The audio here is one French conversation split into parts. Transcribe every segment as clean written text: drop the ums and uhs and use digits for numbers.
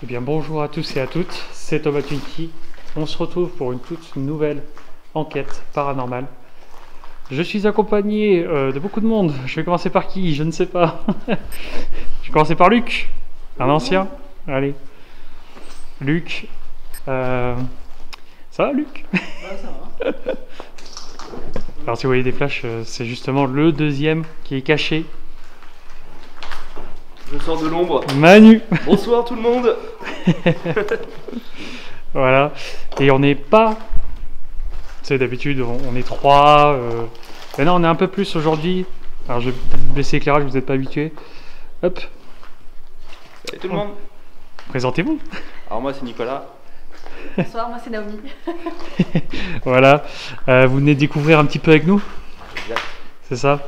Eh bien bonjour à tous et à toutes, c'est Thomas Twinky. On se retrouve pour une toute nouvelle enquête paranormale. Je suis accompagné de beaucoup de monde. Je vais commencer par qui? Je ne sais pas. Je vais commencer par Luc, un ancien. Allez. Luc. Ça va Luc? Ouais, ça va. Alors si vous voyez des flashs, c'est justement le deuxième qui est caché. Je sors de l'ombre. Manu. Bonsoir tout le monde. Voilà. Et on n'est pas... Tu sais, d'habitude, on est trois. Mais non, on est un peu plus aujourd'hui. Alors je vais peut-être baisser l'éclairage, vous n'êtes pas habitués. Hop. Salut tout le monde. Présentez-vous. Alors moi c'est Nicolas. Bonsoir, moi c'est Naomi. Voilà. Vous venez de découvrir un petit peu avec nous. Exact. C'est ça.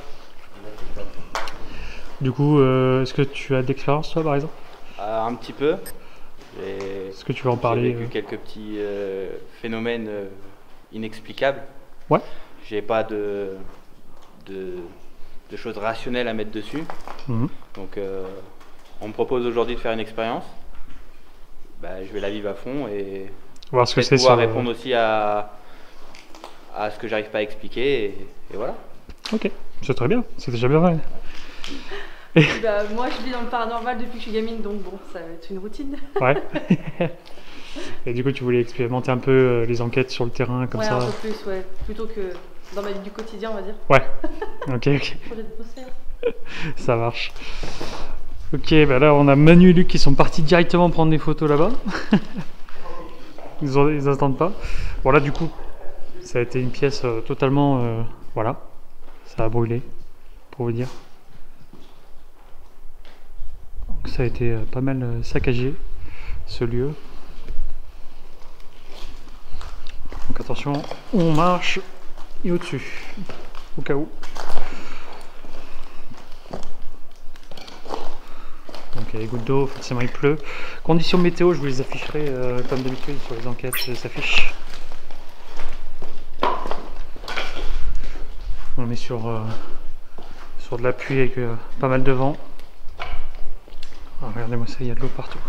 Du coup, est-ce que tu as de l'expérience toi par exemple? Un petit peu. Est-ce que tu veux en parler? J'ai vécu quelques petits phénomènes inexplicables. Ouais. J'ai pas de choses rationnelles à mettre dessus. Mhm. Donc on me propose aujourd'hui de faire une expérience. Bah, je vais la vivre à fond et Voir ce que c'est pouvoir sur... répondre aussi à ce que j'arrive pas à expliquer et voilà. Ok, c'est très bien, c'est déjà bien vrai. Bah, moi je vis dans le paranormal depuis que je suis gamine, donc bon, ça va être une routine. Ouais. Et du coup, tu voulais expérimenter un peu les enquêtes sur le terrain comme Ouais, ça? un peu plus, ouais. Plutôt que dans ma vie du quotidien, on va dire. Ouais. Ok, ok. Projet de poster. Ça marche. Ok, bah là on a Manu et Luc qui sont partis directement prendre des photos là-bas. Ils attendent pas. Bon là du coup, ça a été une pièce totalement... voilà. Ça a brûlé, pour vous dire. Donc, ça a été pas mal saccagé, ce lieu. Donc attention, on marche et au-dessus, au cas où. Donc il y a des gouttes d'eau, forcément il pleut. Conditions météo, je vous les afficherai comme d'habitude sur les enquêtes, je les affiche. On est sur de la pluie avec pas mal de vent. Ah, regardez-moi ça, il y a de l'eau partout.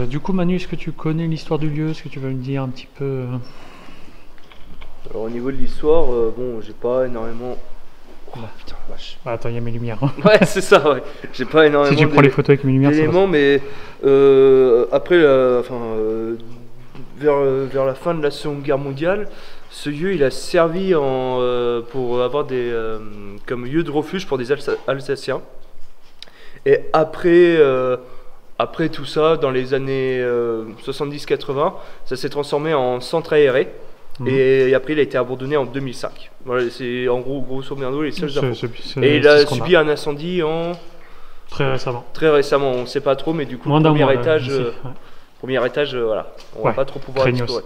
Du coup Manu, est-ce que tu connais l'histoire du lieu? Est-ce que tu veux me dire un petit peu Alors au niveau de l'histoire, bon, j'ai pas énormément... Oh putain, la vache. Ah, attends, il y a mes lumières. Hein. Ouais, c'est ça, ouais. J'ai pas énormément Si tu prends les photos avec mes lumières, ça va. d'éléments, mais après, vers la fin de la Seconde Guerre mondiale, ce lieu, il a servi pour avoir comme lieu de refuge pour des Alsaciens. Et après tout ça, dans les années 70-80, ça s'est transformé en centre aéré. Et après, il a été abandonné en 2005. Voilà, c'est en gros, grosso modo, les seules infos. Et il a subi un incendie très récemment. Très récemment, on ne sait pas trop, mais du coup, Moins d'un premier mois, étage, ici, ouais. premier étage, voilà. On Ouais, va pas trop pouvoir craignos. explorer.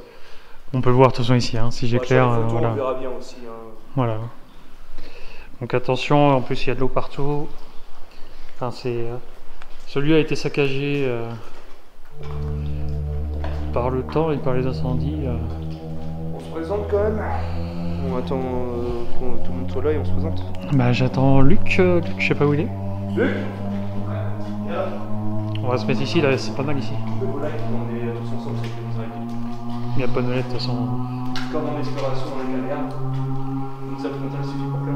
On peut le voir de toute façon ici, hein, si j'éclaire. Voilà. On verra bien aussi. Hein. Voilà. Donc attention, en plus il y a de l'eau partout. Enfin, ce lieu a été saccagé par le temps et par les incendies. On se présente quand même. On attend que tout le monde soit là et on se présente. Bah j'attends Luc. Luc, je sais pas où il est. Luc. On va se mettre ici, là, c'est pas mal ici. On est tous ensemble, c'est Il n'y a pas de molette de toute façon. comme en exploration dans la carrière. Une salle frontale suffit pour faire.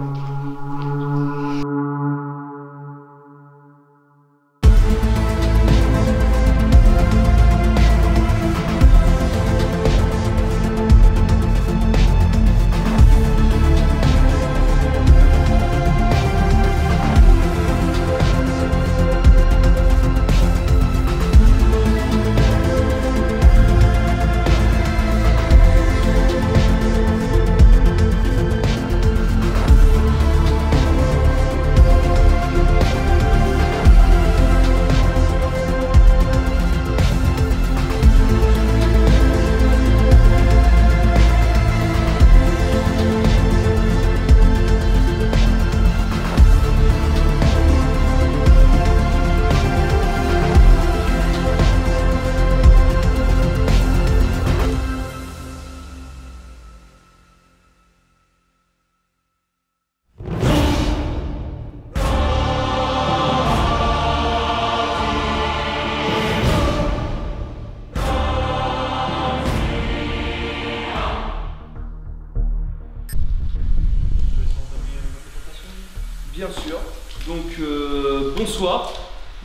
bonsoir.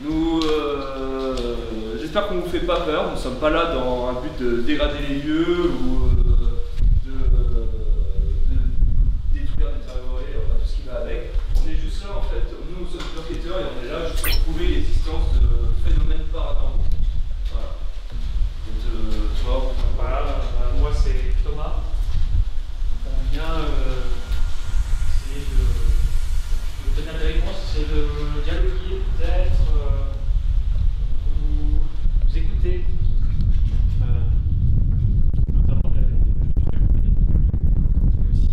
Nous, j'espère qu'on ne vous fait pas peur. Nous ne sommes pas là dans un but de dégrader les lieux ou de détruire des arborées, enfin, tout ce qui va avec. On est juste là en fait, nous sommes enquêteurs et on est là juste pour prouver l'existence de phénomènes paranormaux. Voilà. Et toi, voilà, moi c'est Thomas. On vient essayer de tenir avec moi, c'est de dialoguer, peut-être, vous écouter. Notamment aussi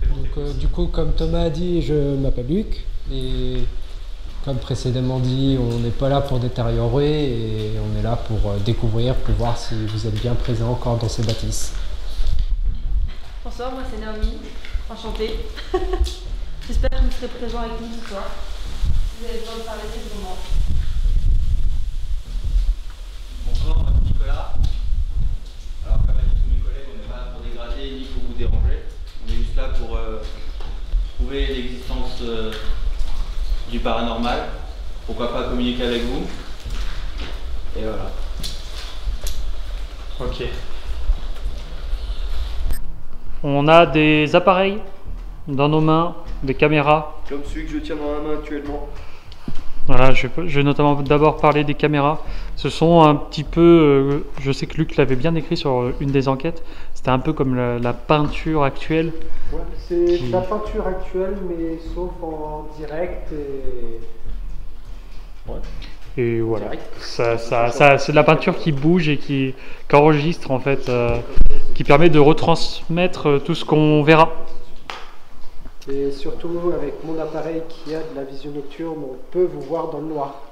donc, du coup, comme Thomas a dit, je m'appelle Luc et comme précédemment dit, on n'est pas là pour détériorer et on est là pour découvrir, pour voir si vous êtes bien présent encore dans ces bâtisses. Bonsoir, moi c'est Naomi, enchantée. J'espère que vous serez présents avec nous ce soir. Vous avez besoin de parler librement. Bonsoir, moi c'est Nicolas. Alors comme a dit tous mes collègues, on n'est pas là pour dégrader ni pour vous déranger. On est juste là pour prouver l'existence du paranormal. Pourquoi pas communiquer avec vous. Et voilà. Ok. On a des appareils dans nos mains, des caméras. comme celui que je tiens dans la main actuellement. Voilà, je vais notamment d'abord parler des caméras. Ce sont un petit peu, je sais que Luc l'avait bien écrit sur une des enquêtes, c'était un peu comme la peinture actuelle. Ouais, c'est la peinture actuelle, mais sauf en direct et... Ouais. Et voilà, c'est de la peinture qui bouge et qui enregistre en fait, qui permet de retransmettre tout ce qu'on verra. Et surtout avec mon appareil qui a de la vision nocturne, on peut vous voir dans le noir.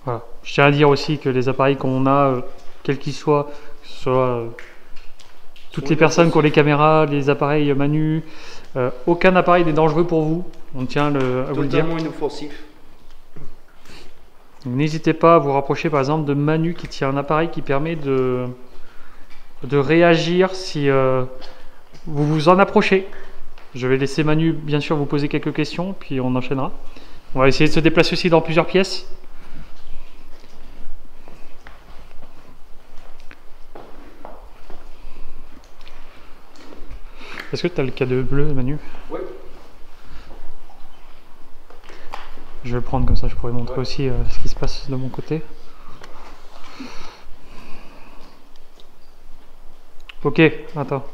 Voilà. Je tiens à dire aussi que les appareils qu'on a, quels qu'ils soient, que ce soit toutes les personnes qui ont les caméras, les appareils Manu, aucun appareil n'est dangereux pour vous, on tient à vous le dire. Totalement inoffensif. N'hésitez pas à vous rapprocher par exemple de Manu qui tient un appareil qui permet de réagir si vous vous en approchez. Je vais laisser Manu bien sûr vous poser quelques questions puis on enchaînera. On va essayer de se déplacer aussi dans plusieurs pièces. Est-ce que tu as le cadeau bleu Manu? Oui. Je vais le prendre comme ça, je pourrais montrer aussi ce qui se passe de mon côté. Ok, attends.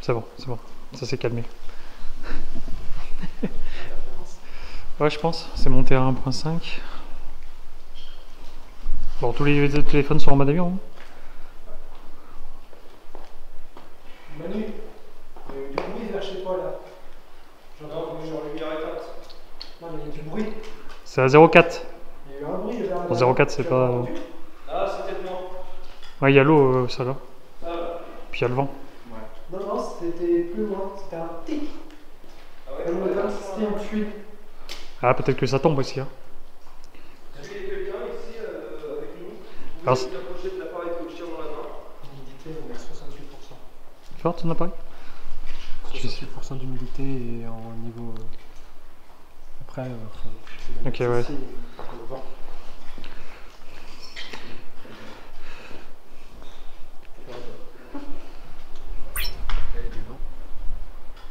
C'est bon, ça s'est calmé. Ouais, je pense, c'est monté à 1.5. Bon, tous les téléphones sont en mode avion. Hein. Manu, il y a eu du bruit vers chez toi là. Non, genre lumière éteinte. Non, mais il y a du bruit. C'est à 0,4. Il y a eu un bruit vers là. 0,4 c'est pas... Ah, c'est peut-être moi. Ouais, il y a l'eau, ça là. Ça va. Puis il y a le vent. Non, non, c'était plus loin. C'était un tic. Ah ouais, Comme le c'était en fuite. Ah, peut-être que ça tombe aussi. Hein. Est-ce qu'il y a quelqu'un ici avec nous? Vous Alors, pouvez vous approcher de l'appareil que je tiens dans la main. L'humidité, on est à 68%. Fort ton appareil? 68% d'humidité et en niveau... Après, ok, ouais. ici, le vent.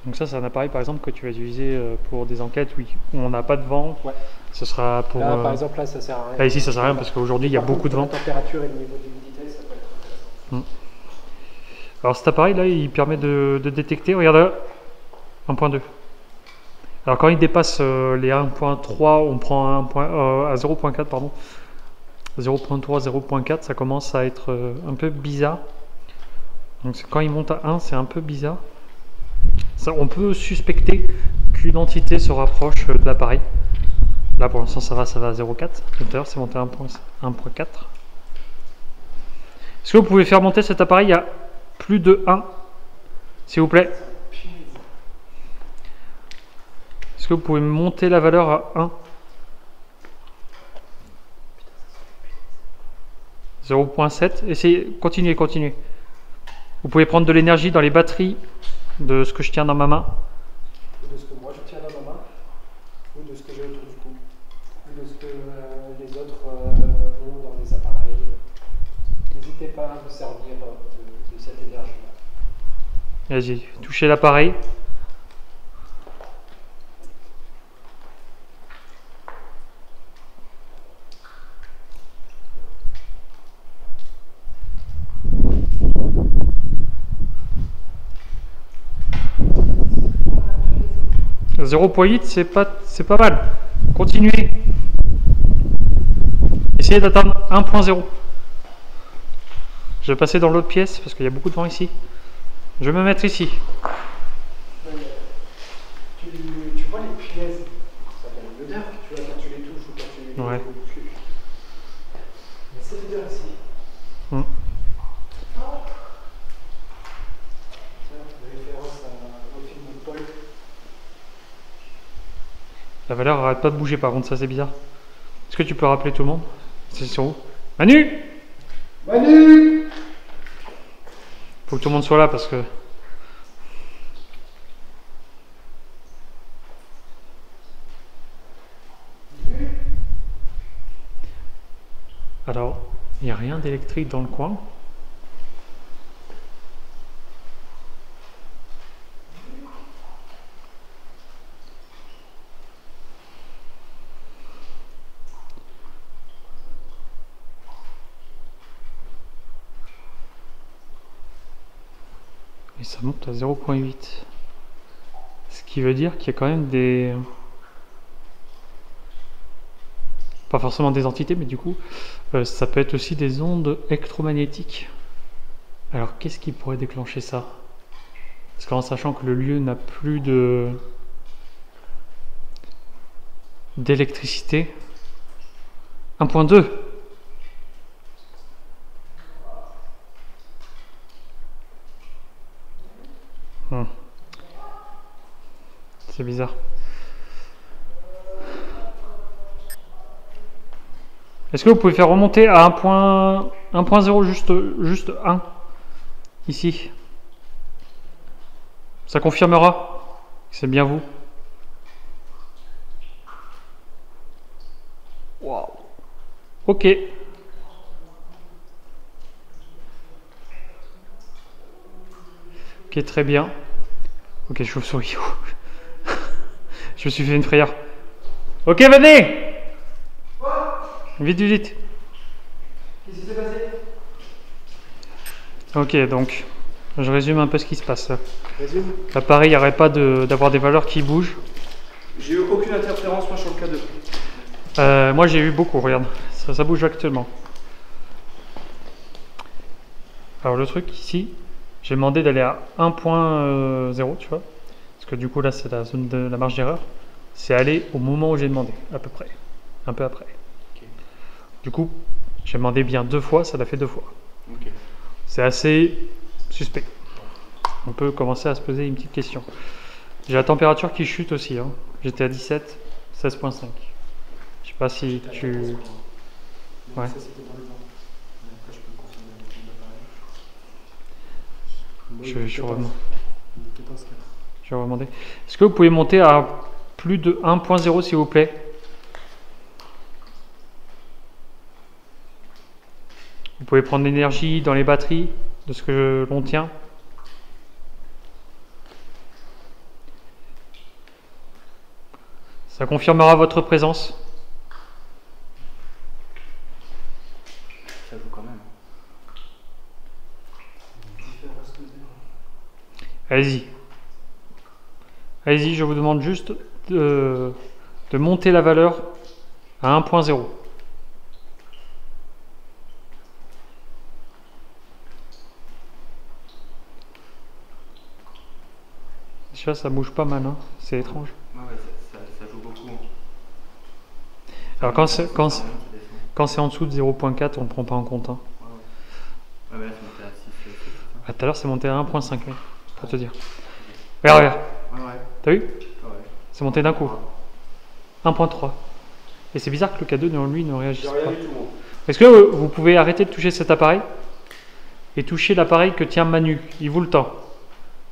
Donc ça, c'est un appareil par exemple que tu vas utiliser pour des enquêtes où on n'a pas de vent. Ouais. Ce sera pour... Là, par exemple, là, ça sert à rien. Là, ici, ça sert à rien parce qu'aujourd'hui, il y a beaucoup de vent. La température et le niveau d'humidité, ça peut être intéressant. Alors cet appareil là, il permet de détecter, regarde là, 1.2. Alors quand il dépasse les 1.3, on prend à 0.4 pardon. 0.3, 0.4, ça commence à être un peu bizarre. Donc quand il monte à 1, c'est un peu bizarre. Ça, on peut suspecter qu'une entité se rapproche de l'appareil. Là pour l'instant ça va à 0.4. Tout à l'heure c'est monté à 1.4. Est-ce que vous pouvez faire monter cet appareil à plus de 1, s'il vous plaît? Est-ce que vous pouvez monter la valeur à 1? 0.7. Essayez, continuez. Vous pouvez prendre de l'énergie dans les batteries de ce que je tiens dans ma main. Ou de ce que moi je tiens dans ma main. Ou de ce que j'ai autour du cou. Ou de ce que les autres ont dans les appareils. N'hésitez pas à vous servir de cette énergie-là. Vas-y, touchez l'appareil. « 0.8, c'est pas mal. Continuez. Essayez d'atteindre 1.0. Je vais passer dans l'autre pièce parce qu'il y a beaucoup de vent ici. Je vais me mettre ici. Tu vois les punaises, ça fait une odeur que tu vois quand tu les touches ou quand tu les ouais. Mais cette odeur ici. Référence au film de Paul. La valeur arrête pas de bouger par contre, ça c'est bizarre. Est-ce que tu peux rappeler tout le monde? C'est sur où? Manu! Manu! Faut que tout le monde soit là parce que... Alors, il n'y a rien d'électrique dans le coin. Et ça monte à 0.8. Ce qui veut dire qu'il y a quand même des... Pas forcément des entités, mais du coup, ça peut être aussi des ondes électromagnétiques. Alors, qu'est-ce qui pourrait déclencher ça? Parce qu'en sachant que le lieu n'a plus d'électricité. 1.2. C'est bizarre. Est-ce que vous pouvez faire remonter à 1.0 juste 1 ici? Ça confirmera que c'est bien vous. Waouh. Ok. Ok, très bien. Ok, chauve-souris. Je me suis fait une frayeur. Ok, venez! Vite, vite, vite. Qu'est-ce qui s'est passé? Ok, donc, je résume un peu ce qui se passe là. Résume. L'appareil n'arrête pas d'avoir des valeurs qui bougent. J'ai eu aucune interférence moi sur le K2. Moi j'ai eu beaucoup, regarde. Ça bouge actuellement. Alors le truc ici, j'ai demandé d'aller à 1.0, tu vois. Parce que du coup là c'est la zone de la marge d'erreur. C'est aller au moment où j'ai demandé, à peu près. Un peu après. Okay. Du coup, j'ai demandé bien 2 fois, ça l'a fait 2 fois. Okay. C'est assez suspect. On peut commencer à se poser une petite question. J'ai la température qui chute aussi. Hein. J'étais à 17, 16.5. Je sais pas si tu... Ouais. Je vais demander. Est-ce que vous pouvez monter à plus de 1.0 s'il vous plaît? Vous pouvez prendre l'énergie dans les batteries de ce que l'on tient. Ça confirmera votre présence. Ça joue quand même. Allez-y. Allez-y, je vous demande juste de monter la valeur à 1.0. Déjà, ça bouge pas mal, hein. C'est étrange. Ouais, ça joue beaucoup. Alors quand c'est en dessous de 0.4, on ne prend pas en compte. Hein. Ouais, là, c'est monté à 6. Ah, tout à l'heure, c'est monté à 1.5, oui, pour te dire. Regarde, regarde. Ouais. T'as vu? Ouais. C'est monté d'un coup. 1.3. Et c'est bizarre que le K2, lui, ne réagisse pas. Est-ce que vous pouvez arrêter de toucher cet appareil et touchez l'appareil que tient Manu. Il vous le tend.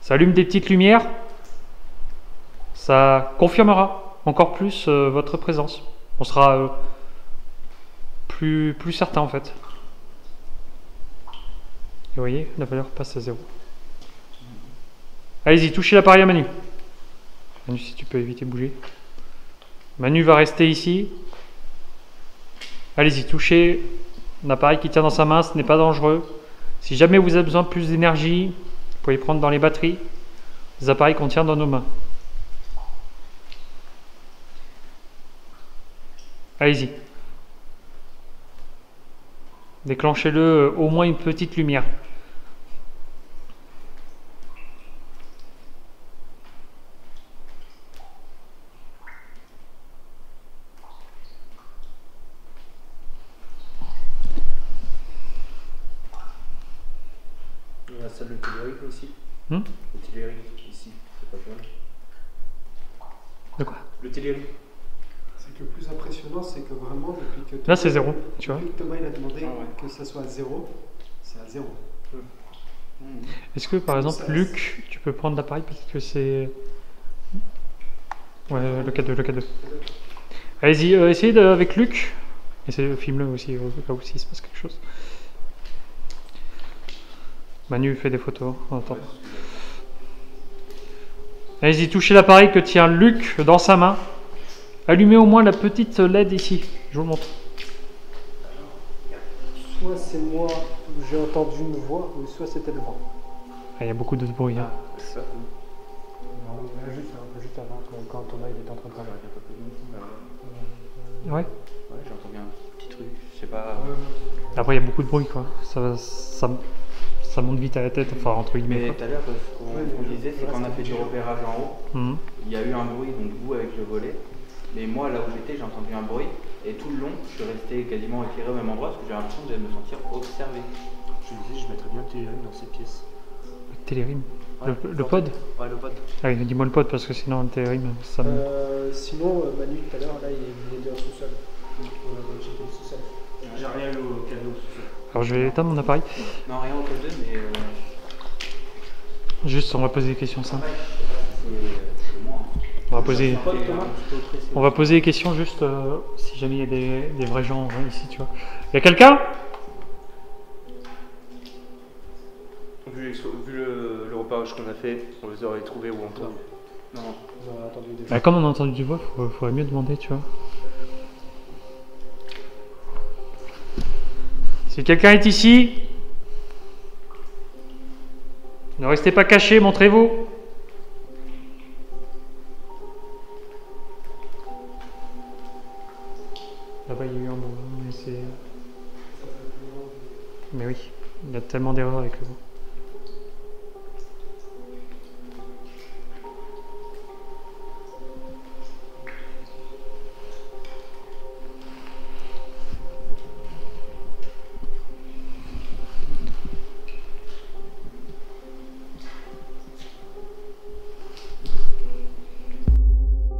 Ça allume des petites lumières. Ça confirmera encore plus votre présence. On sera plus certain en fait. Et vous voyez, la valeur passe à 0. Allez-y, touchez l'appareil à Manu. Manu, si tu peux éviter de bouger. Manu va rester ici. Allez-y, touchez l'appareil qui tient dans sa main, ce n'est pas dangereux. Si jamais vous avez besoin de plus d'énergie, vous pouvez prendre dans les batteries, les appareils qu'on tient dans nos mains. Allez-y. Déclenchez-le au moins une petite lumière. La salle de télérique aussi. Le télérique ici, c'est pas jaune. De quoi? Le télérique. C'est que le plus impressionnant, c'est que vraiment, depuis que Thomas, là c'est 0, tu vois. Depuis que Thomas il a demandé que ça soit à 0, c'est à 0. Est-ce que par exemple, Luc, tu peux prendre l'appareil parce que c'est... Ouais, le K2, le K2. Allez-y, essayez avec Luc. Essayez, filme-le aussi, au cas où s'il se passe quelque chose. Manu fait des photos. Attends. Allez-y, touchez l'appareil que tient Luc dans sa main. Allumez au moins la petite LED ici. Je vous le montre. Soit c'est moi où j'ai entendu une voix, ou soit c'était le vent. Il y a beaucoup de bruit. Hein. Ça. Non, juste avant, quand Thomas il était en train de parler. Ouais. Ouais, j'ai entendu un petit truc, je sais pas. Après, il y a beaucoup de bruit, quoi. Ça monte vite à la tête, enfin, entre guillemets. Mais tout à l'heure, ce qu'on disait, c'est qu'on a fait du repérage en haut. Il y a eu un bruit, donc vous avec le volet. Mais moi, là où j'étais, j'ai entendu un bruit. Et tout le long, je suis resté quasiment éclairé au même endroit parce que j'ai l'impression de me sentir observé. Je me disais, je mettrais bien le télérime dans cette pièce. Le télérime. Ouais, le pod. Ouais, le pod. Ah oui, dis-moi le pod parce que sinon le télérime, ça me... Sinon, Manu, tout à l'heure, là, il était en sous-sol. J'étais au sous-sol. J'ai rien eu au cadeau sous-sol. Alors je vais éteindre mon appareil. Non, rien au cadeau, mais. Juste, on va poser des questions simples. C'est moi. On va poser des questions juste si jamais il y a des vrais gens ici, tu vois. Il y a quelqu'un? Vu le repérage qu'on a fait, on les aurait trouvés ou entendus. Non. On a entendu des Bah, comme on a entendu du voix, il faudrait mieux demander, tu vois. Si quelqu'un est ici, ne restez pas cachés, montrez-vous. Là-bas, il y a eu un bon, mais c'est... Mais oui, il y a tellement d'erreurs avec le vent.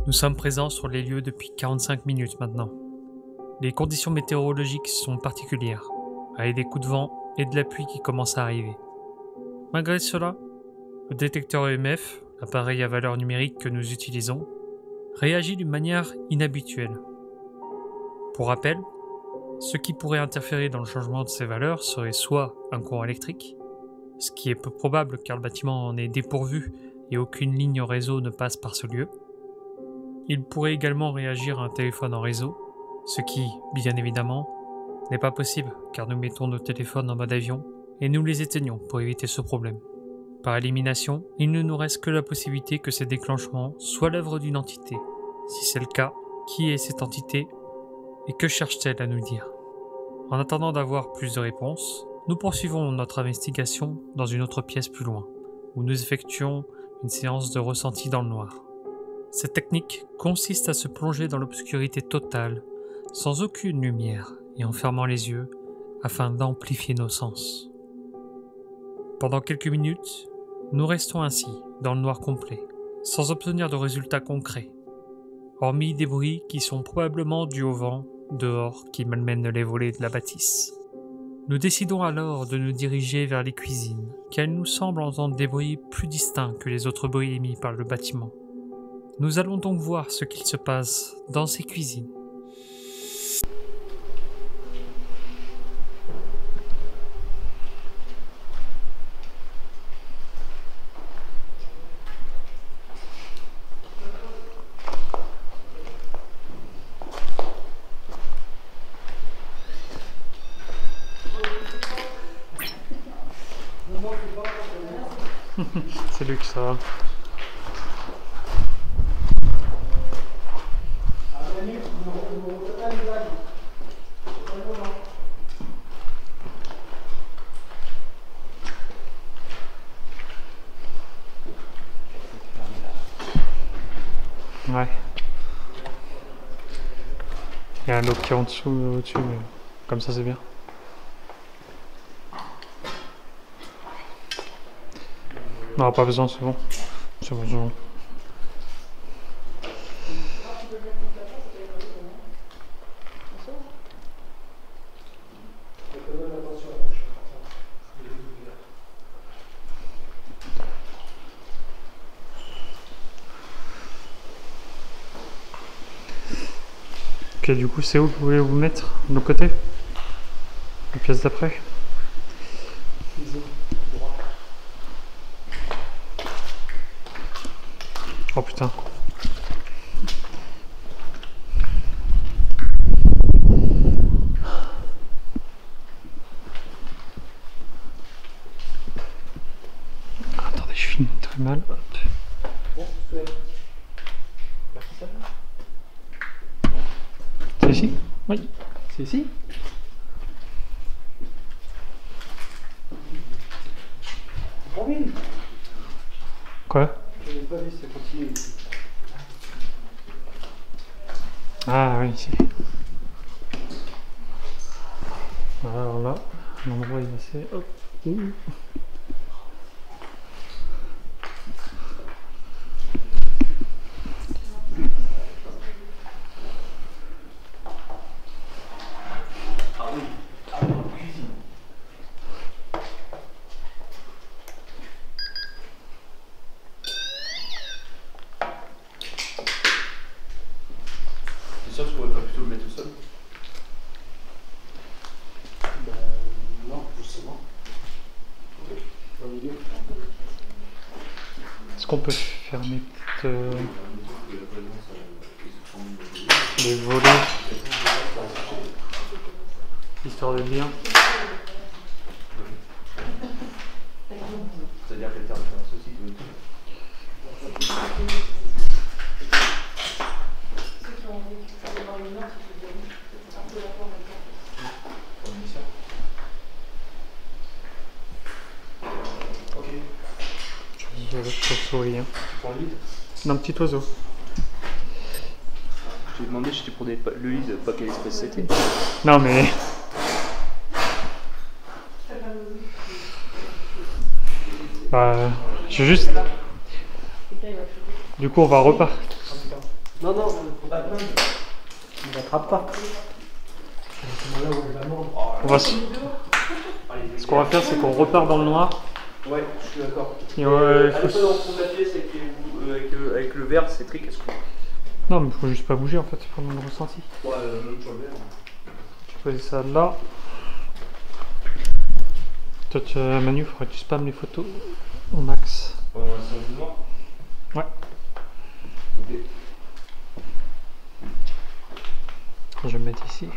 Nous sommes présents sur les lieux depuis 45 minutes maintenant. Les conditions météorologiques sont particulières, avec des coups de vent et de la pluie qui commencent à arriver. Malgré cela, le détecteur EMF, l'appareil à valeur numérique que nous utilisons, réagit d'une manière inhabituelle. Pour rappel, ce qui pourrait interférer dans le changement de ces valeurs serait soit un courant électrique, ce qui est peu probable car le bâtiment en est dépourvu et aucune ligne réseau ne passe par ce lieu. Il pourrait également réagir à un téléphone en réseau, ce qui, bien évidemment, n'est pas possible car nous mettons nos téléphones en mode avion et nous les éteignons pour éviter ce problème. Par élimination, il ne nous reste que la possibilité que ces déclenchements soient l'œuvre d'une entité. Si c'est le cas, qui est cette entité et que cherche-t-elle à nous dire? En attendant d'avoir plus de réponses, nous poursuivons notre investigation dans une autre pièce plus loin, où nous effectuons une séance de ressenti dans le noir. Cette technique consiste à se plonger dans l'obscurité totale, sans aucune lumière et en fermant les yeux, afin d'amplifier nos sens. Pendant quelques minutes, nous restons ainsi, dans le noir complet, sans obtenir de résultats concrets, hormis des bruits qui sont probablement dus au vent dehors qui malmènent les volets de la bâtisse. Nous décidons alors de nous diriger vers les cuisines, car il nous semble entendre des bruits plus distincts que les autres bruits émis par le bâtiment. Nous allons donc voir ce qu'il se passe dans ces cuisines. C'est Luc, ça va. Ouais. Il y a un autre qui est en dessous, au-dessus, mais comme ça c'est bien. Non, pas besoin, c'est bon. C'est bon, c'est bon. Ok, du coup, c'est où que vous voulez vous mettre? De l'autre côté? La pièce d'après? Oh putain. Attendez, je finis très mal. C'est ici? Oui. C'est ici? Quoi? Ah oui, ici. Alors là, l'endroit est assez... Hop. C'est sûr que je pourrais pas plutôt le mettre tout seul? Non, justement. Est-ce qu'on peut fermer les volets histoire de bien? C'est-à-dire qu'elle termine par ceci, Chauve-souris. Un petit oiseau. Je t'ai demandé si c'était pour le lead, pas quelle espèce c'était. Non mais... je veux juste... Du coup on va repartir. Non, non, faut pas te plaindre. On l'attrape pas. On va... Ce qu'on va faire c'est qu'on repart dans le noir. Ouais, je suis d'accord. Ouais, allez pas dans le fond de la pièce avec le verre, c'est très casse-cou. Non mais faut juste pas bouger en fait pour le ressenti. Ouais, même sur le verre. Tu poses ça là. Toi Manu, faudrait que tu spammes les photos au max. Ouais, c'est un noir. Ouais. Ok. Je vais me mettre ici.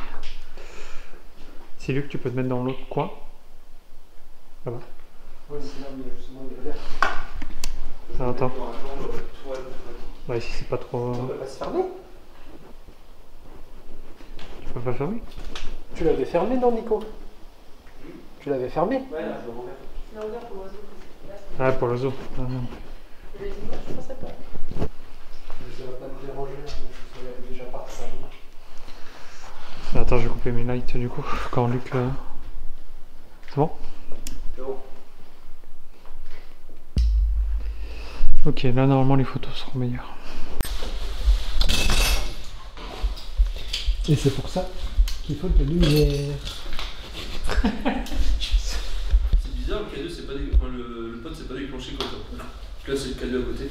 C'est Luc, tu peux te mettre dans l'autre coin. Là-bas. Oui, c'est là où il y a justement le verre. Attends. Bah ici c'est pas trop... On peut pas se fermer. Tu peux pas fermer? Tu l'avais fermé, non, Nico? Tu l'avais fermé? Ouais, là, je l'ai ouvert. Ah, pour l'oiseau. Ah, non. Ça va pas te déranger, parce qu'elle est déjà partie. Attends, je vais couper mes lights du coup, quand Luc... C'est bon? C'est bon. Ok, là normalement les photos seront meilleures. Et c'est pour ça qu'il faut de la lumière. C'est bizarre, le K2 c'est pas enfin, le pod c'est pas déclenché comme ça. Là c'est le K2 à côté.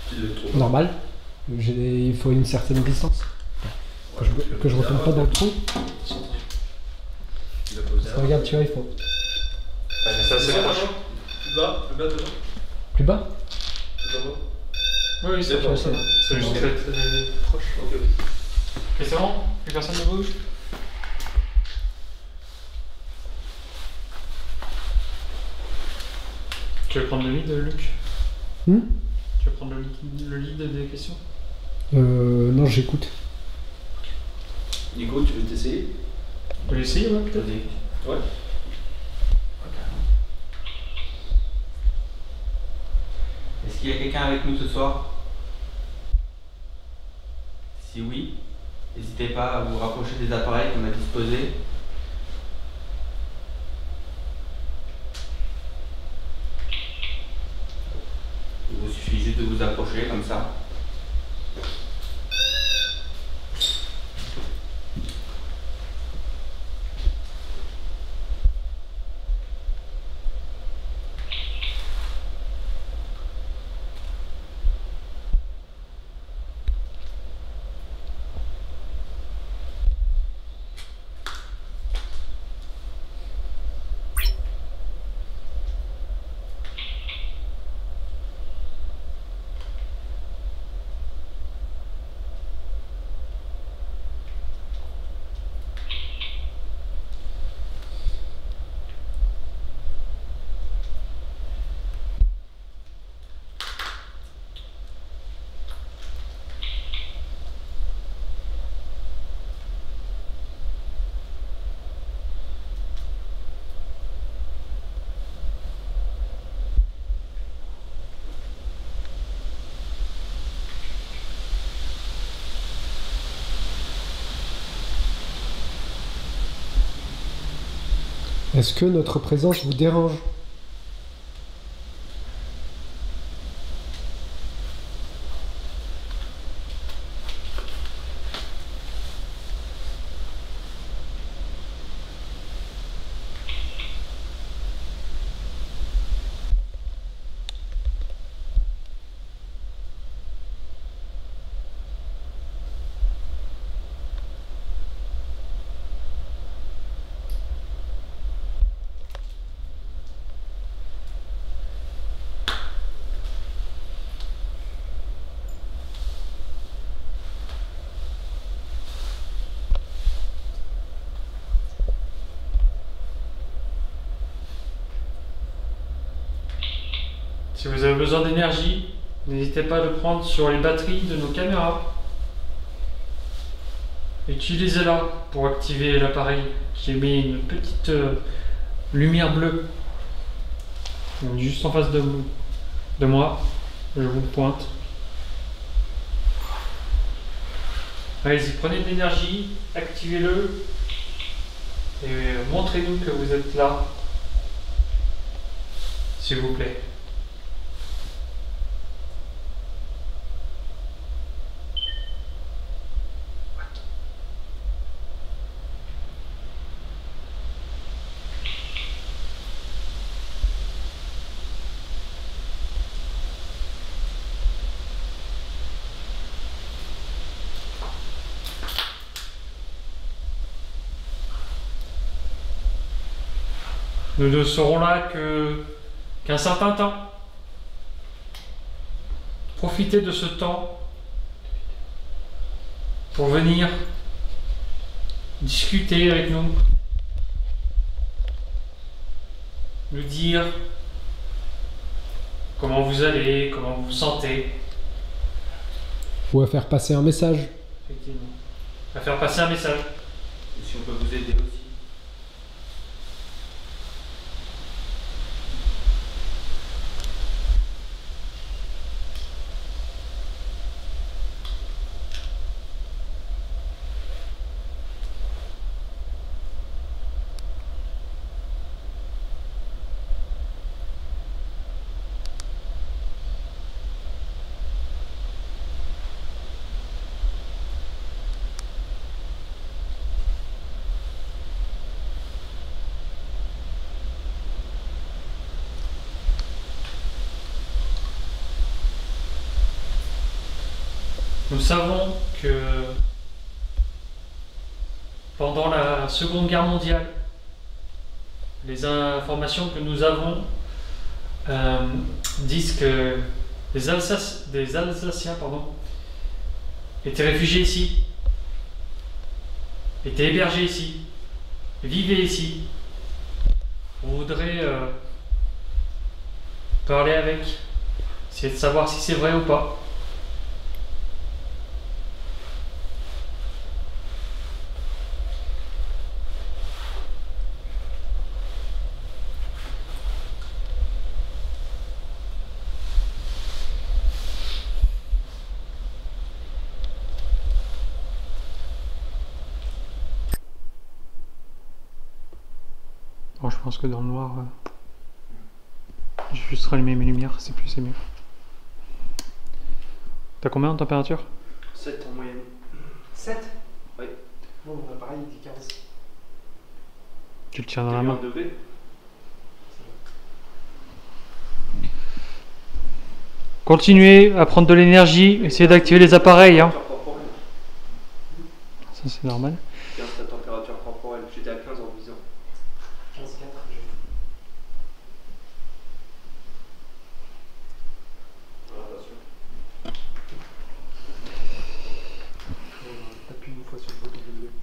Qui doit être trop normal. Il faut une certaine distance. Que je retourne pas dans le trou. Regarde, tu vois, il faut. Ça c'est proche. Plus bas, dedans. Plus bas? Tout en bas. Oui, c'est proche. C'est juste très proche. Ok. Et c'est bon? Plus personne ne bouge? Tu veux prendre le lead, Luc? Tu veux prendre le lead des questions? Non, j'écoute. Nico, tu veux t'essayer? Tu veux l'essayer, ouais, peut-être? Ouais. Est-ce qu'il y a quelqu'un avec nous ce soir? Si oui, n'hésitez pas à vous rapprocher des appareils qu'on a disposés. Il vous suffit juste de vous approcher comme ça. Est-ce que notre présence vous dérange? Si vous avez besoin d'énergie, n'hésitez pas à le prendre sur les batteries de nos caméras. Utilisez-la pour activer l'appareil. J'ai mis une petite lumière bleue juste en face de moi. Je vous pointe. Allez-y, prenez de l'énergie, activez-le et montrez-nous que vous êtes là, s'il vous plaît. Nous ne serons là qu'un certain temps. Profitez de ce temps pour venir discuter avec nous, nous dire comment vous allez, comment vous vous sentez. Ou à faire passer un message. Effectivement. À faire passer un message. Et si on peut vous aider aussi. Nous savons que pendant la Seconde Guerre mondiale, les informations que nous avons disent que des Alsaciens étaient réfugiés ici, étaient hébergés ici, vivaient ici. On voudrait parler avec, essayer de savoir si c'est vrai ou pas. Bon, je pense que dans le noir, je vais juste rallumer mes lumières, c'est mieux. T'as combien en température? 7 en moyenne. 7? Oui. Bon, mon appareil il dit 15. Tu le tiens dans la main. Degrés. Continuez à prendre de l'énergie, essayez d'activer les appareils. Hein. Ça c'est normal. 15 ta température corporelle, j'étais à 15 en visant. 15,4. Attention. Appuie une fois sur le bouton de l'écran.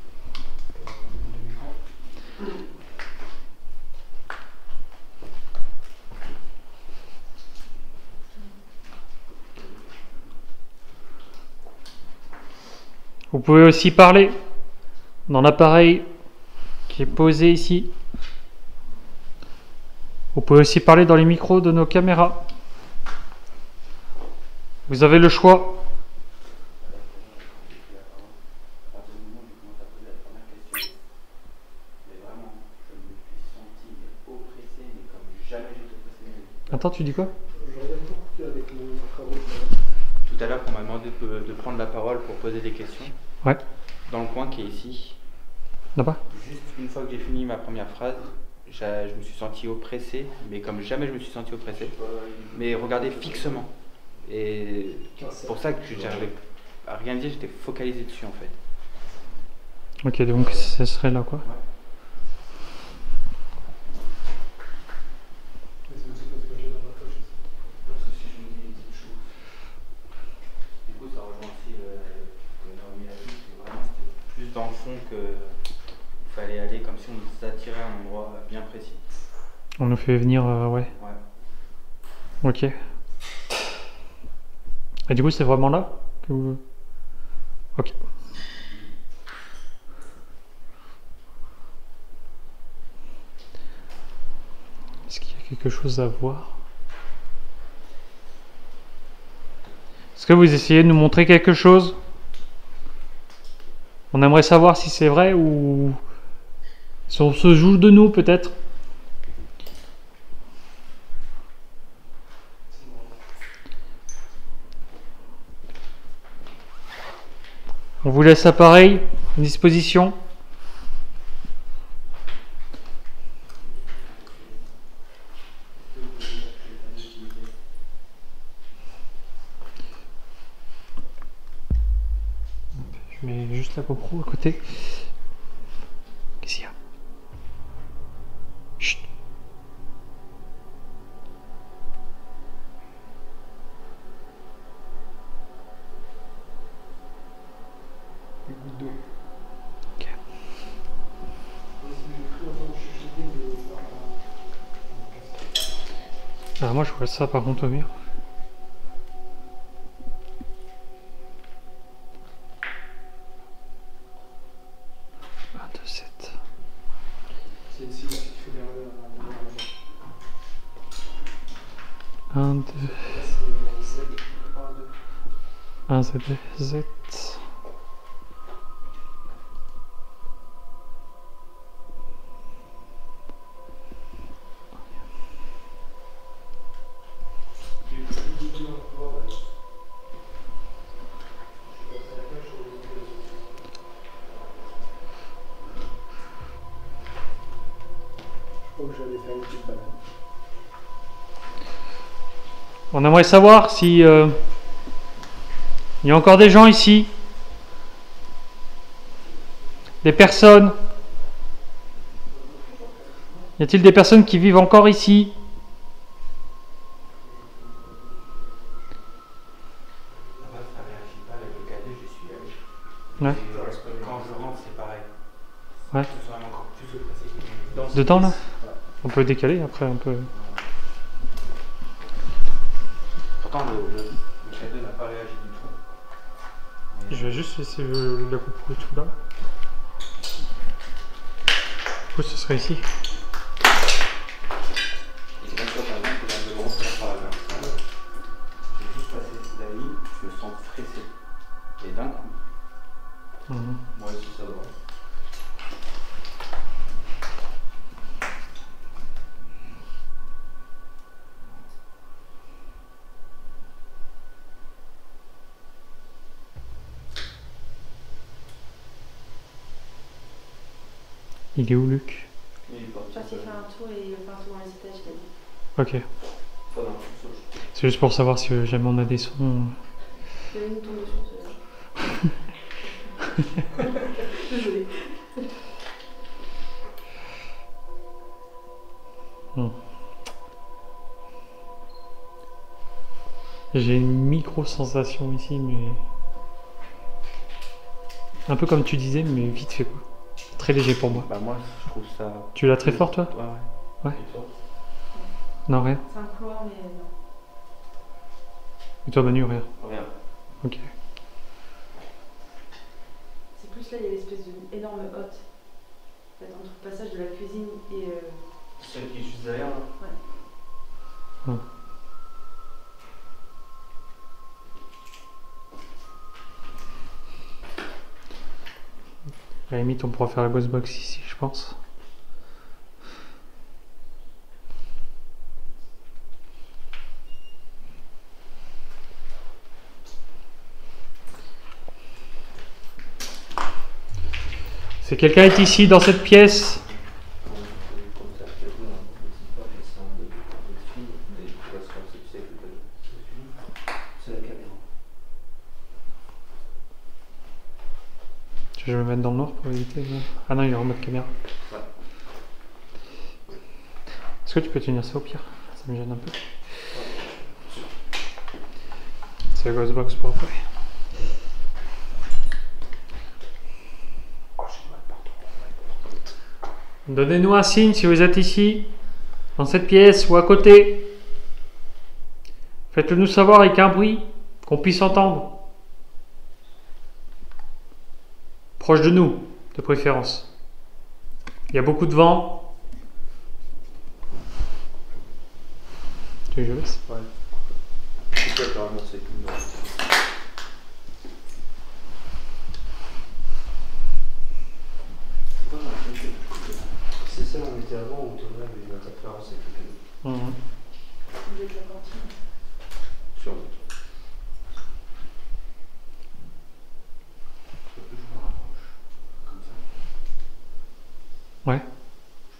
Vous pouvez aussi parler dans l'appareil qui est posé ici. Vous pouvez aussi parler dans les micros de nos caméras. Vous avez le choix. Attends, tu dis quoi? Tout à l'heure, on m'a demandé de prendre la parole pour poser des questions. Ouais. Dans le coin qui est ici. Là-bas? Juste une fois que j'ai fini ma première phrase, je me suis senti oppressé, mais comme jamais je me suis senti oppressé. Mais regardez fixement. Et c'est pour ça que j'arrivais à rien dire, j'étais focalisé dessus en fait. Ok, donc ce serait là quoi. Ouais. Dans le fond qu'il fallait aller comme si on nous attirait à un endroit bien précis. On nous fait venir, ouais. Ok. Et du coup, c'est vraiment là que vous... Ok. Est-ce qu'il y a quelque chose à voir? Est-ce que vous essayez de nous montrer quelque chose? On aimerait savoir si c'est vrai ou si on se joue de nous peut-être. On vous laisse l'appareil à disposition. Je mets juste la GoPro à côté. Qu'est-ce qu'il y a? Chut. Des gouttes d'eau. Ok. Ah, moi je vois ça par contre au mur. C'est ici qui fait l'erreur. 1, 2, 1, Z, Z. Je On aimerait savoir si Il y a encore des gens ici. Des personnes. Y a-t-il des personnes qui vivent encore ici? Ouais. Quand je rentre, c'est pareil. Ouais. Plus dedans là? On peut décaler après, on peut. Pourtant, le cadeau n'a pas réagi du tout. Je vais juste laisser la coupe et tout là. Du coup, ce serait ici. Et là, par exemple, dans le grand faire par là. J'ai juste passé la ligne, je me sens stressé. Et d'un coup. Moi aussi, ça va. Il est où, Luc? Je pense qu'il fait un tour et il va faire un tour dans les étages, il a dit. Ok. C'est juste pour savoir si jamais on a des sons. Il y avait une tombe dessus, celui-là. Désolé. J'ai une micro-sensation ici, mais... Un peu comme tu disais, mais vite fait quoi. Très léger pour moi. Bah moi, je trouve ça... Tu l'as très fort, toi? Ouais. Ouais. Non, rien. C'est un couloir, mais non. Et toi, Manu, rien? Rien. Ok. C'est plus là, il y a l'espèce d'énorme hotte. En fait, entre le passage de la cuisine et... Celle qui est juste derrière là. Ouais. À la limite, on pourra faire la ghost box ici, je pense. Si quelqu'un est ici, dans cette pièce. Je vais me mettre dans le noir pour éviter. Ah non, il est en mode caméra. Ouais. Est-ce que tu peux tenir ça au pire? Ça me gêne un peu. C'est la ghost box pour après. Donnez-nous un signe si vous êtes ici, dans cette pièce ou à côté. Faites-le nous savoir avec un bruit qu'on puisse entendre. Proche de nous, de préférence. Il y a beaucoup de vent. Tu veux que je laisse? Ouais. C'est quoi carrément, c'est une... C'est celle où on était avant où Thomas avait une interférence avec le cadeau. Vous êtes la cantine. Sûrement. Je me rapproche. Comme ça. Ouais.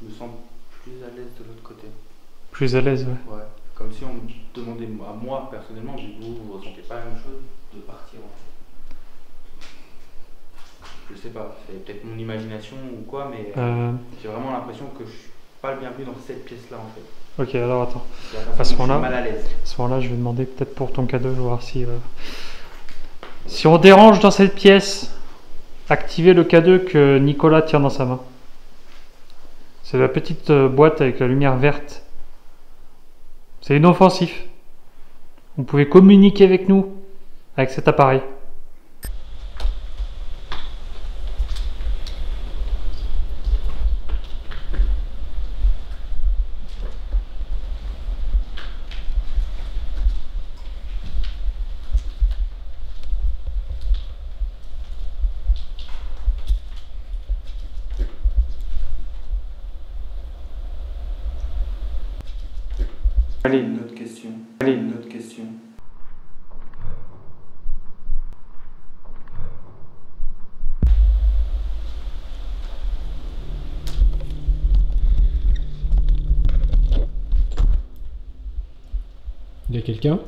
Je me sens plus à l'aise de l'autre côté. Plus à l'aise, ouais. Ouais. Comme si on me demandait à moi personnellement, mais vous ne ressentez pas la même chose de partir en fait. Je sais pas, c'est peut-être mon imagination ou quoi, mais j'ai vraiment l'impression que je suis pas le bienvenu dans cette pièce-là en fait. Ok, alors attends. À ce moment-là, je vais demander peut-être pour ton cadeau, voir si on dérange dans cette pièce, activez le cadeau que Nicolas tient dans sa main. C'est la petite boîte avec la lumière verte. C'est inoffensif. Vous pouvez communiquer avec nous avec cet appareil. Allez, une autre question. Allez. Une autre question. Il y a quelqu'un?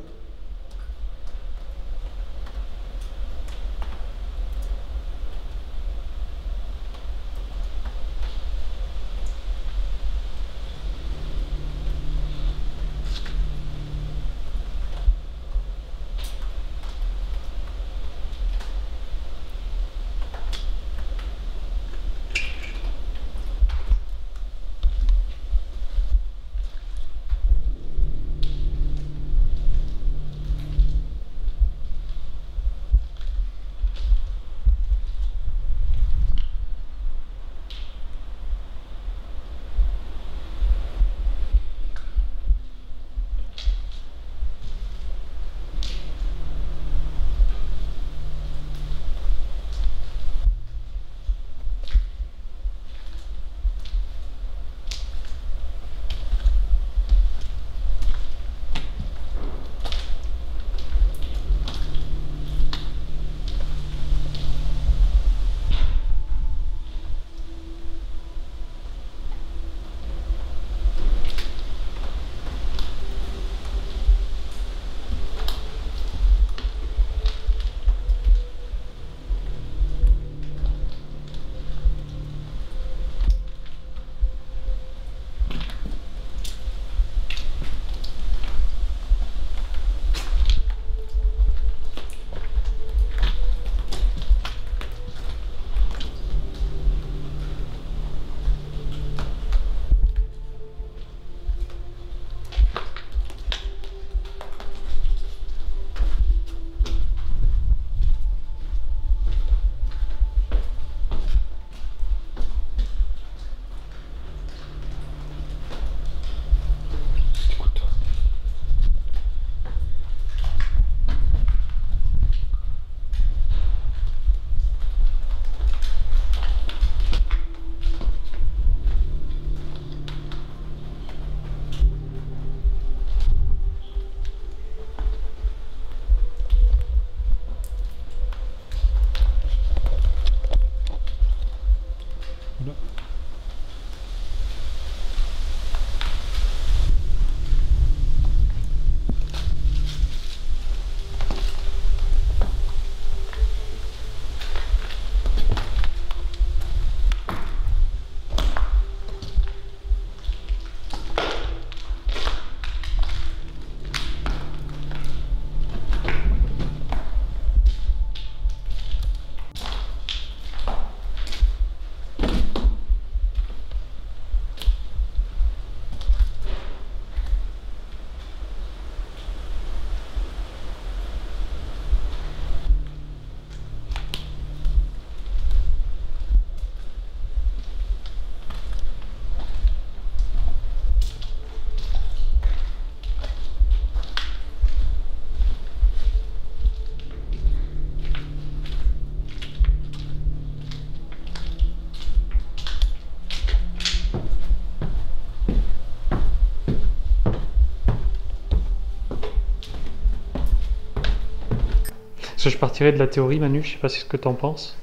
Parce que je partirais de la théorie, Manu, je sais pas ce que t'en penses,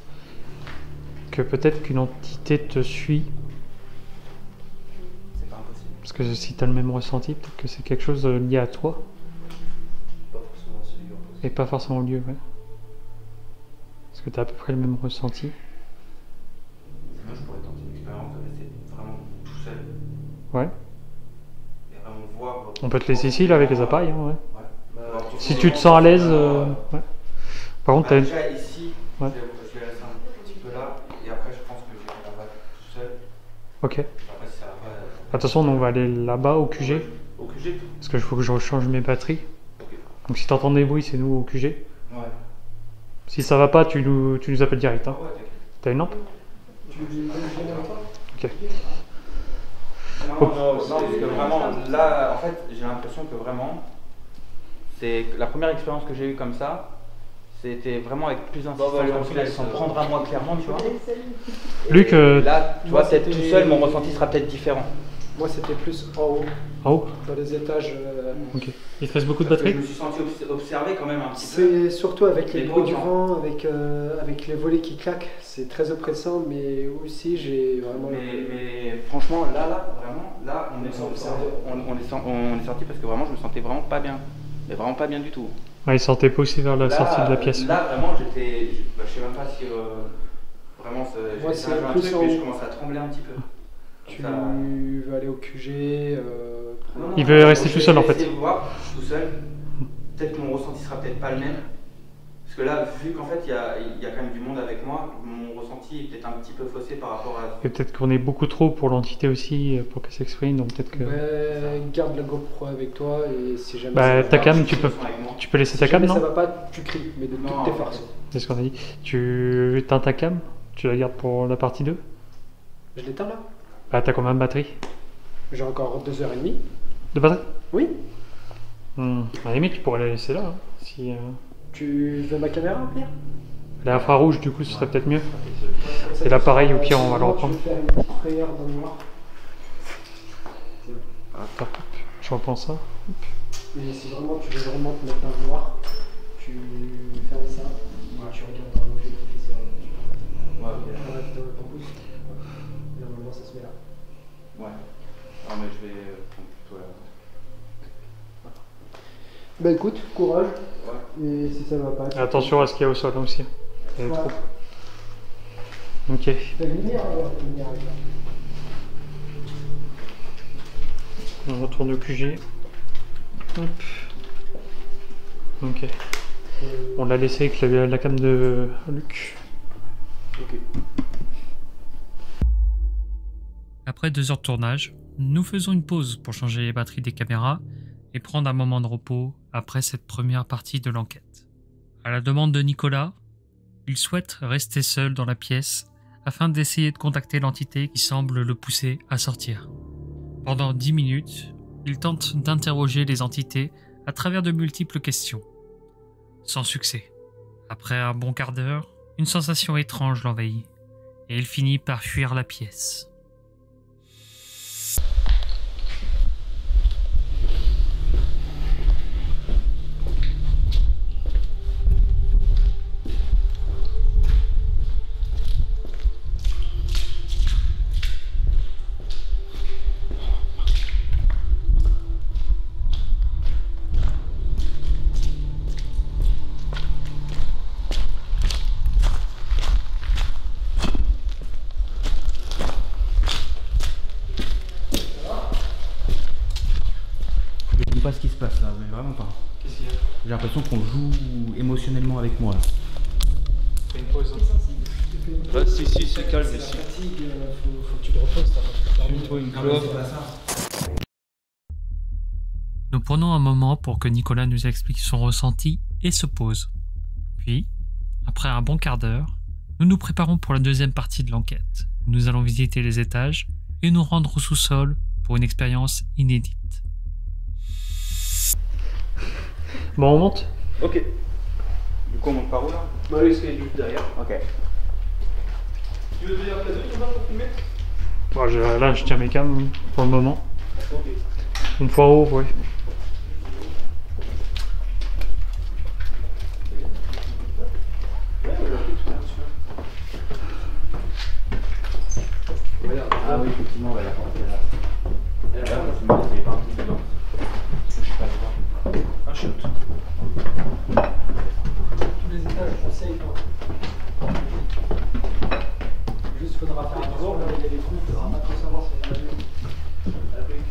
que peut-être qu'une entité te suit. C'est pas impossible. Parce que si t'as le même ressenti, peut-être que c'est quelque chose lié à toi. Pas forcément celui en fait. Et pas forcément lieu, ouais. Parce que t'as à peu près le même ressenti. Moi, je pourrais tenter une expérience de rester vraiment tout seul. Ouais. Et vraiment voir. On peut te laisser ici, là, avec les appareils, hein, ouais. Ouais. Bah, Si tu te sens à l'aise, ouais. Par contre, t'as... Déjà ici, Ouais. je vais rester un petit peu là. Et après, je pense que je vais là-bas tout seul. Ok. Après, si ça va pas. Attention, on va aller là-bas, au QG. Au QG. Parce qu'il faut que je rechange mes batteries. Ok. Donc si t'entends des bruits, c'est nous au QG. Ouais. Si ça va pas, tu nous appelles direct. Hein. Ouais, t'inquiète. T'as une lampe? Ok. Non, parce que vraiment, là, en fait, j'ai l'impression que vraiment, c'est la première expérience que j'ai eue comme ça, c'était vraiment avec plus d'insistance, comme s'il allait s'en prendre à moi clairement, tu vois. Luc, là, tu vois, peut-être c'était- tout seul, mon ressenti sera peut-être différent. Moi, c'était plus en haut, en haut? dans les étages. Ok. Il te reste beaucoup de Parce que batterie? je me suis senti observé quand même un petit peu. C'est surtout avec les Les bruits du gros vent, avec les volets qui claquent, c'est très oppressant, mais aussi j'ai vraiment. Mais franchement, là, vraiment, là, on est sorti parce que vraiment, je me sentais vraiment pas bien. Mais vraiment pas bien du tout. Ouais, il sortait pas aussi vers la Là, sortie de la pièce. Là, vraiment, je sais même pas si vraiment, Moi, j'ai c'est un plus truc, en- mais je commence à trembler un petit peu. Tu Ça- veux aller au QG Non, Il veut rester je tout vais seul, en fait. essayer de voir tout seul. Peut-être que mon ressenti sera peut-être pas le même. Parce que là, vu qu'en fait, il y a quand même du monde avec moi, mon ressenti est peut-être un petit peu faussé par rapport à. Et peut-être qu'on est beaucoup trop pour l'entité aussi, pour qu'elle s'exprime, donc peut-être que... garde la GoPro avec toi et si jamais. Bah, ça va ta pas- cam, Je suis tu peux avec moi. laisser si ta cam, jamais ça non? va pas, tu cries, mais de toutes Non, tes ok. forces. C'est ce qu'on a dit. Tu éteins ta cam? Tu la gardes pour la partie 2? Je l'éteins là. Ah, t'as combien de batterie? J'ai encore 2h30. De batterie? Oui. À la limite, tu pourrais la laisser là. Hein, si, Tu veux ma caméra, Pierre? l'infrarouge, du coup, ce serait peut-être mieux. Et l'appareil, au pire, on va le reprendre. Je vais faire une petite frayeur dans le noir. Attends, hop, je reprends ça. Et si vraiment tu veux vraiment te mettre dans le noir, tu fermes ça et tu regardes dans l'objectif ici. Ouais, ok. Arrête ton pouce. Et normalement ça se met là. Ouais. Non, mais je vais prendre plutôt là. Bah écoute, courage. Ouais. Et si ça va pas. Et attention à ce qu'il y a au sol hein, aussi. Il y en a trop. Ok. T'as une lumière alors? Une lumière avec là. On retourne au QG. Hop. Ok. On l'a laissé avec la cam de Luc. Ok. Après 2 heures de tournage, nous faisons une pause pour changer les batteries des caméras et prendre un moment de repos après cette première partie de l'enquête. À la demande de Nicolas, il souhaite rester seul dans la pièce afin d'essayer de contacter l'entité qui semble le pousser à sortir. Pendant 10 minutes, il tente d'interroger les entités à travers de multiples questions. Sans succès. Après un bon quart d'heure, une sensation étrange l'envahit et il finit par fuir la pièce. Je ne sais pas ce qui se passe là, mais vraiment pas. Qu'est-ce qu'il y a? J'ai l'impression qu'on joue émotionnellement avec moi là. Fais une pause. Ouais, si, calme ici. Fatigue, faut que tu te reposes. Fume-toi une clope. Nous prenons un moment pour que Nicolas nous explique son ressenti et se pose. Puis, après un bon quart d'heure, nous nous préparons pour la deuxième partie de l'enquête. Nous allons visiter les étages et nous rendre au sous-sol pour une expérience inédite. Bon, on monte? Ok. Du coup, on monte par où là? Bah, l'escalier juste derrière. Ok. Tu veux venir cadeau, Thomas, pour filmer? Bon, là, je tiens mes cams pour le moment. Ok. Une fois en haut, ouais. Juste faudra faire attention, là il y a des trous, il faudra pas trop savoir si il y a avec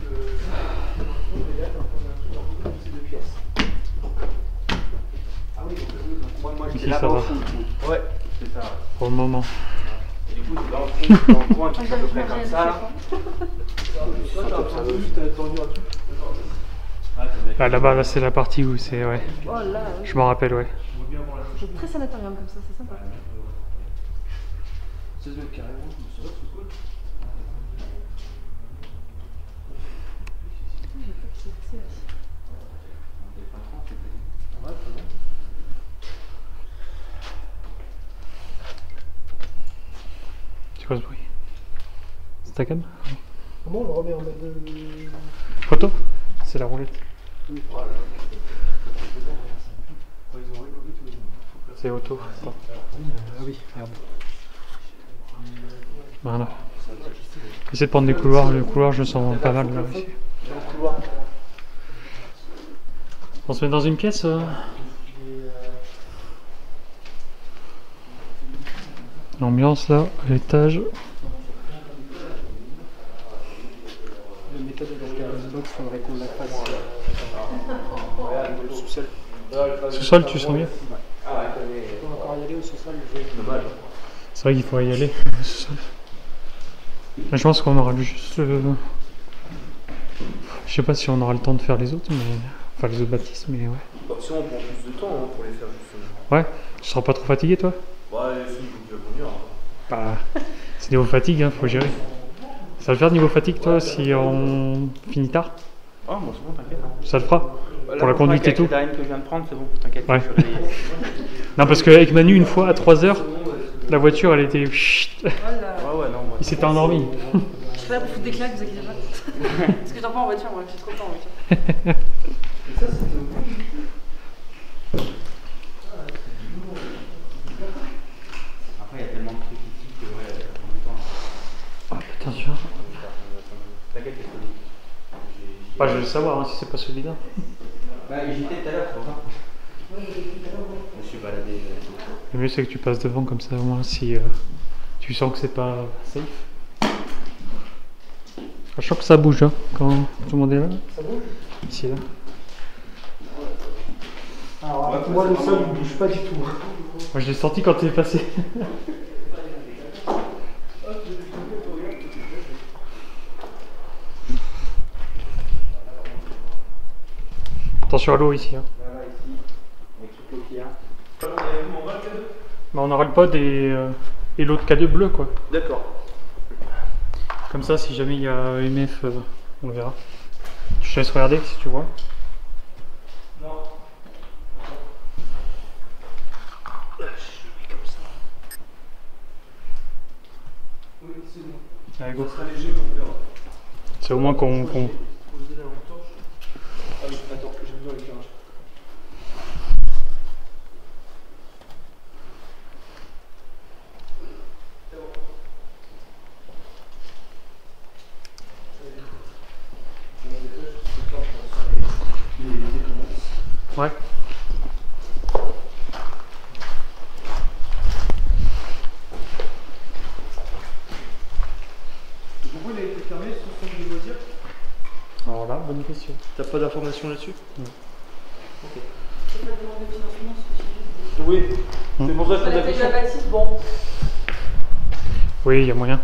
c'est deux pièces. Ah oui, donc moi ici ça va. Ouais, c'est ça. Pour le moment. Et du coup, c'est dans le coin qui est à peu près comme ça. Là. Ah, là-bas, là, c'est la partie où c'est. Ouais. Oh là, oui. Je m'en rappelle, ouais. C'est très sanatorium comme ça, c'est sympa. 16 mètres carrés, c'est vrai, c'est cool. C'est quoi ce bruit? C'est ta cam? comment on le remet en mode de... Photo? C'est la roulette. C'est auto. Ah oui, merde. Voilà. Essaye de prendre des couloirs. Le couloir, je le sens pas mal là aussi. On se met dans une pièce. L'ambiance là, à l'étage. La méthode de la box, il faudrait qu'on la fasse au sous-sol. Sous-sol, tu sens mieux? On peut encore y aller au sous-sol. C'est vrai qu'il faudrait y aller. Sous-sol. Je pense qu'on aura juste. Je sais pas si on aura le temps de faire les autres, mais. Enfin, les autres bâtisses, mais ouais. Bah, sinon, on prend plus de temps hein, pour les faire justement. Ouais? Tu seras pas trop fatigué toi? Bah, il faut qu'il va conduire. Bah. C'est niveau fatigue, hein, faut gérer. Ça va le faire niveau fatigue toi si on finit tard? Oh, bon, c'est bon, t'inquiète. Ça le fera? Pour la conduite et tout? La que je viens de prendre, c'est bon, t'inquiète. Ouais. Non, parce qu'avec Manu, une fois à 3h, la voiture elle était. Voilà. Ouais, ouais, non, moi. Il s'était endormi. Je suis pas là pour foutre des claques, vous inquiétez pas. Parce que j'en prends en voiture, moi, j'ai trop le temps en voiture. Après, il y a tellement de trucs ici que, ouais, ça prend du temps. Ah putain, tu vois. T'inquiète, c'est solide. Bah, je veux savoir hein, si c'est pas celui-là. Bah, j'étais tout à l'heure, c'est pour ça. Je me suis baladé. Le mieux c'est que tu passes devant comme ça au moins si tu sens que c'est pas safe. Je sens que ça bouge hein, quand tout le monde est là. Ça bouge? Ici là. Alors, moi le sol ne bouge pas du tout. Moi je l'ai senti quand tu es passé. Attention à l'eau ici. Hein. Voilà, ici, avec toute l'eau qu'il y a. Bah, on aura le pod et l'autre K2 bleu quoi. D'accord. Comme ça si jamais il y a MF on le verra. Je te laisse regarder si tu vois. Non. Oui, c'est bon. Allez go. Ça sera léger, mais on verra. C'est au moins qu'on... Poser la torche. Ah oui, attends, j'ai besoin de l'éclairage. Ouais. Pourquoi il a été fermé ce centre de loisirs? Alors là, bonne question. T'as pas d'informations là-dessus? Non. Ok. C'est pas de demande de financement, ce que Oui, c'est pour ça que j'ai dit. la La question. bâtisse, bon. Oui, il y a moyen.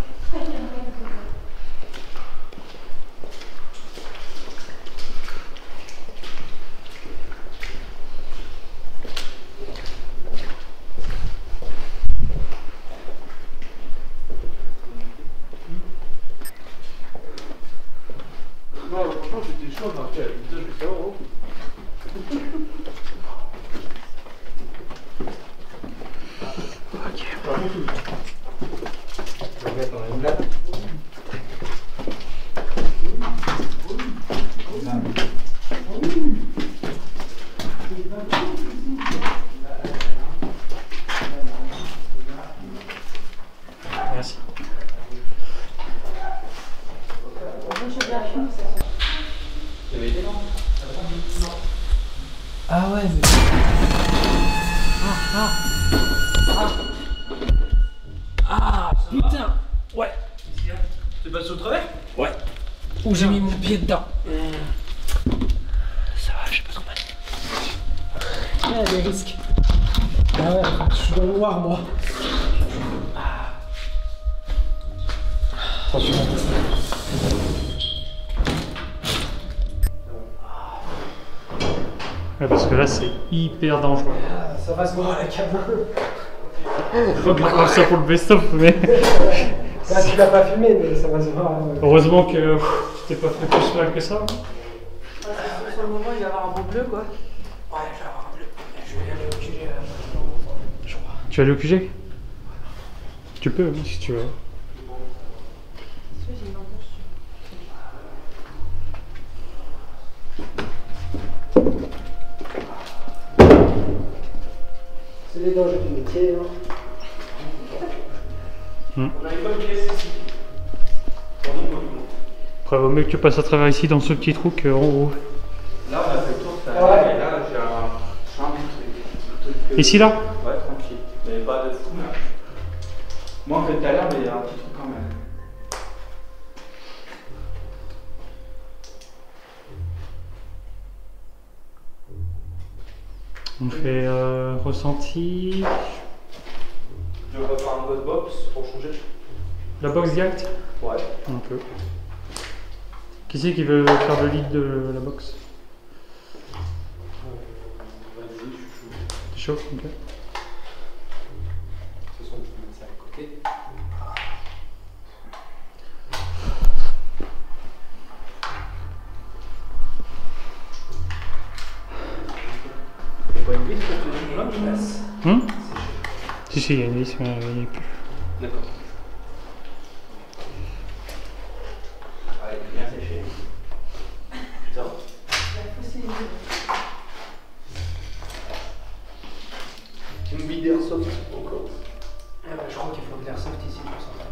Non, franchement, j'étais chaud, mais après, je vais savoir. Je vais mettre dans la blague. Merci. Tu avais été non? Ah ouais, mais... où j'ai mis mon pied dedans. Ça va, j'ai pas trop mal. Il y a des risques. Ah ouais, je suis dans le noir moi. Attention. Ouais, parce que là c'est hyper dangereux. Ah, ça va se voir la cabane. Faut grave ça pour le best-of, mais. Là tu l'as pas filmé, mais ça va se voir. Heureusement que t'es pas fait plus mal que ça. Sur le moment, il va y avoir un beau bleu quoi. Ouais, je vais avoir un bleu. Je vais aller au QG. Je crois. Tu vas aller au QG? Tu peux, hein, si tu veux. J'ai une embauche. C'est les dangers du métier. Hein. On a une bonne pièce ici. Après, vaut mieux que tu passes à travers ici dans ce petit trou qu'en haut. Là, on a fait le tour, ça Ouais. allait, et là, j'ai un truc. Ici là? Ouais, tranquille. Mais pas de fou, là. Moins que tout à l'heure, mais il y a un petit truc quand même. On fait ressenti. Je vais faire un code box pour changer. La box direct? Ouais. On peut. Qui c'est qui veut faire le lead de la box? Vas-y, je suis chaud. T'es chaud? Ok. De toute façon, je vais mettre ça à côté. Il n'y a pas une vis pour te là, je passe. Si, si, il y a une vis, mais il n'y a plus. D'accord. Ah, il est bien séché. Putain. Une bille d'airsoft encore. Ah bah, je crois qu'il faut de l'airsoft ici pour s'entraîner.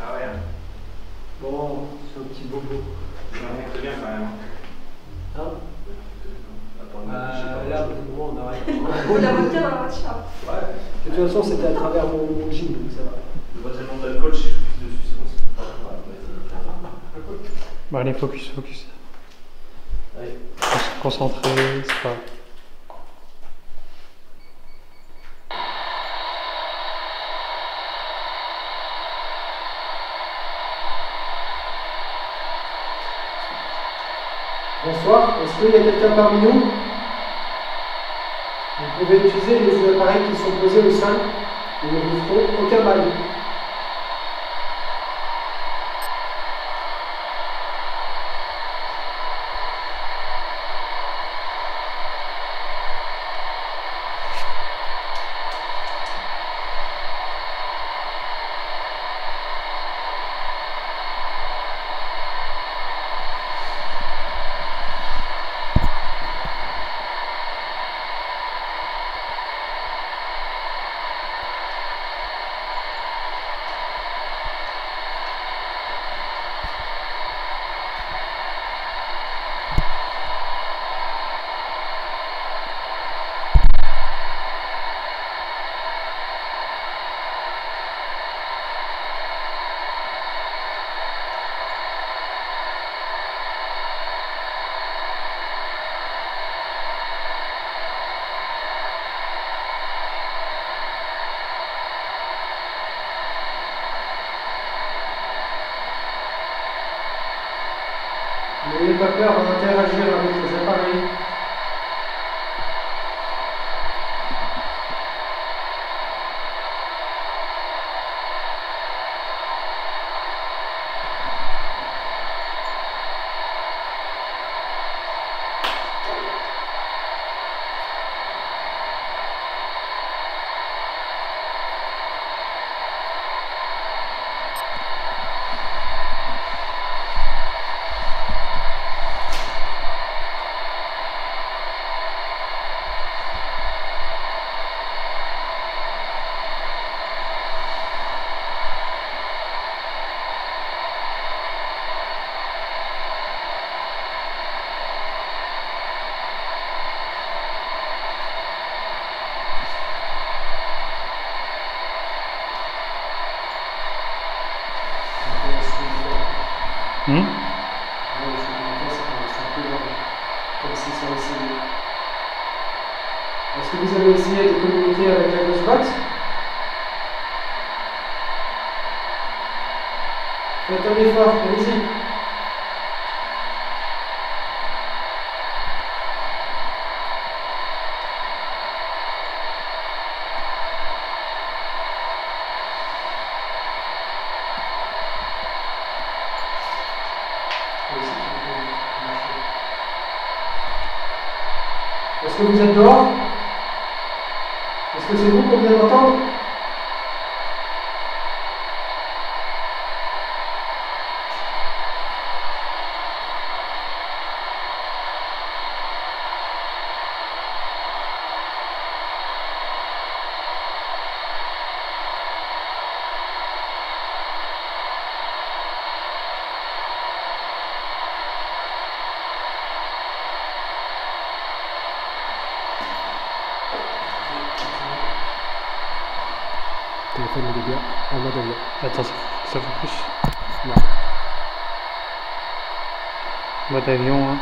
Ah ouais. Bon, c'est un petit bobo. C'est bien quand même. Hein là, au moment, on arrête. On a vodka dans la voiture. Ouais. De toute façon, c'était à travers mon jean, donc ça va. Je vois tellement d'alcool, je suis plus dessus, c'est bon, c'est pas grave. Bon, allez, focus, focus. Allez. Concentré, c'est pas. Bonsoir, est-ce qu'il y a quelqu'un parmi nous? Vous pouvez utiliser les appareils qui sont posés au sol. Ils ne vous feront aucun mal. N'ayez pas peur d'interagir avec les appareils. Est-ce que vous avez essayé de communiquer avec la Ghostbox? Faites un effort, allez-y. Est-ce que vous êtes dehors? Est-ce que c'est vous qu'on vient d'entendre? Le téléphone il est bien en mode avion. Attends, ça focus. Ouais. Mode avion, hein.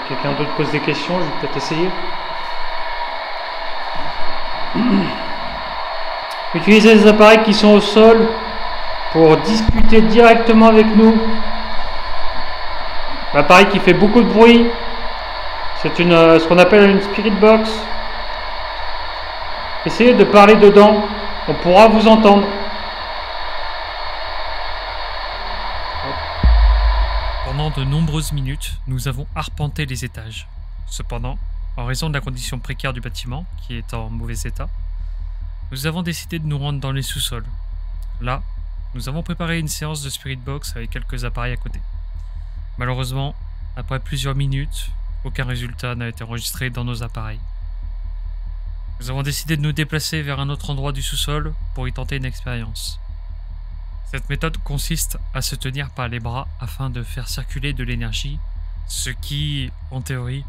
Quelqu'un d'autre pose des questions, je vais peut-être essayer. Utilisez les appareils qui sont au sol pour discuter directement avec nous. L'appareil qui fait beaucoup de bruit, c'est ce qu'on appelle une spirit box. Essayez de parler dedans, on pourra vous entendre. Pendant de nombreuses minutes, nous avons arpenté les étages. Cependant, en raison de la condition précaire du bâtiment, qui est en mauvais état, nous avons décidé de nous rendre dans les sous-sols. Là, nous avons préparé une séance de Spirit Box avec quelques appareils à côté. Malheureusement, après plusieurs minutes, aucun résultat n'a été enregistré dans nos appareils. Nous avons décidé de nous déplacer vers un autre endroit du sous-sol pour y tenter une expérience. Cette méthode consiste à se tenir par les bras afin de faire circuler de l'énergie, ce qui, en théorie,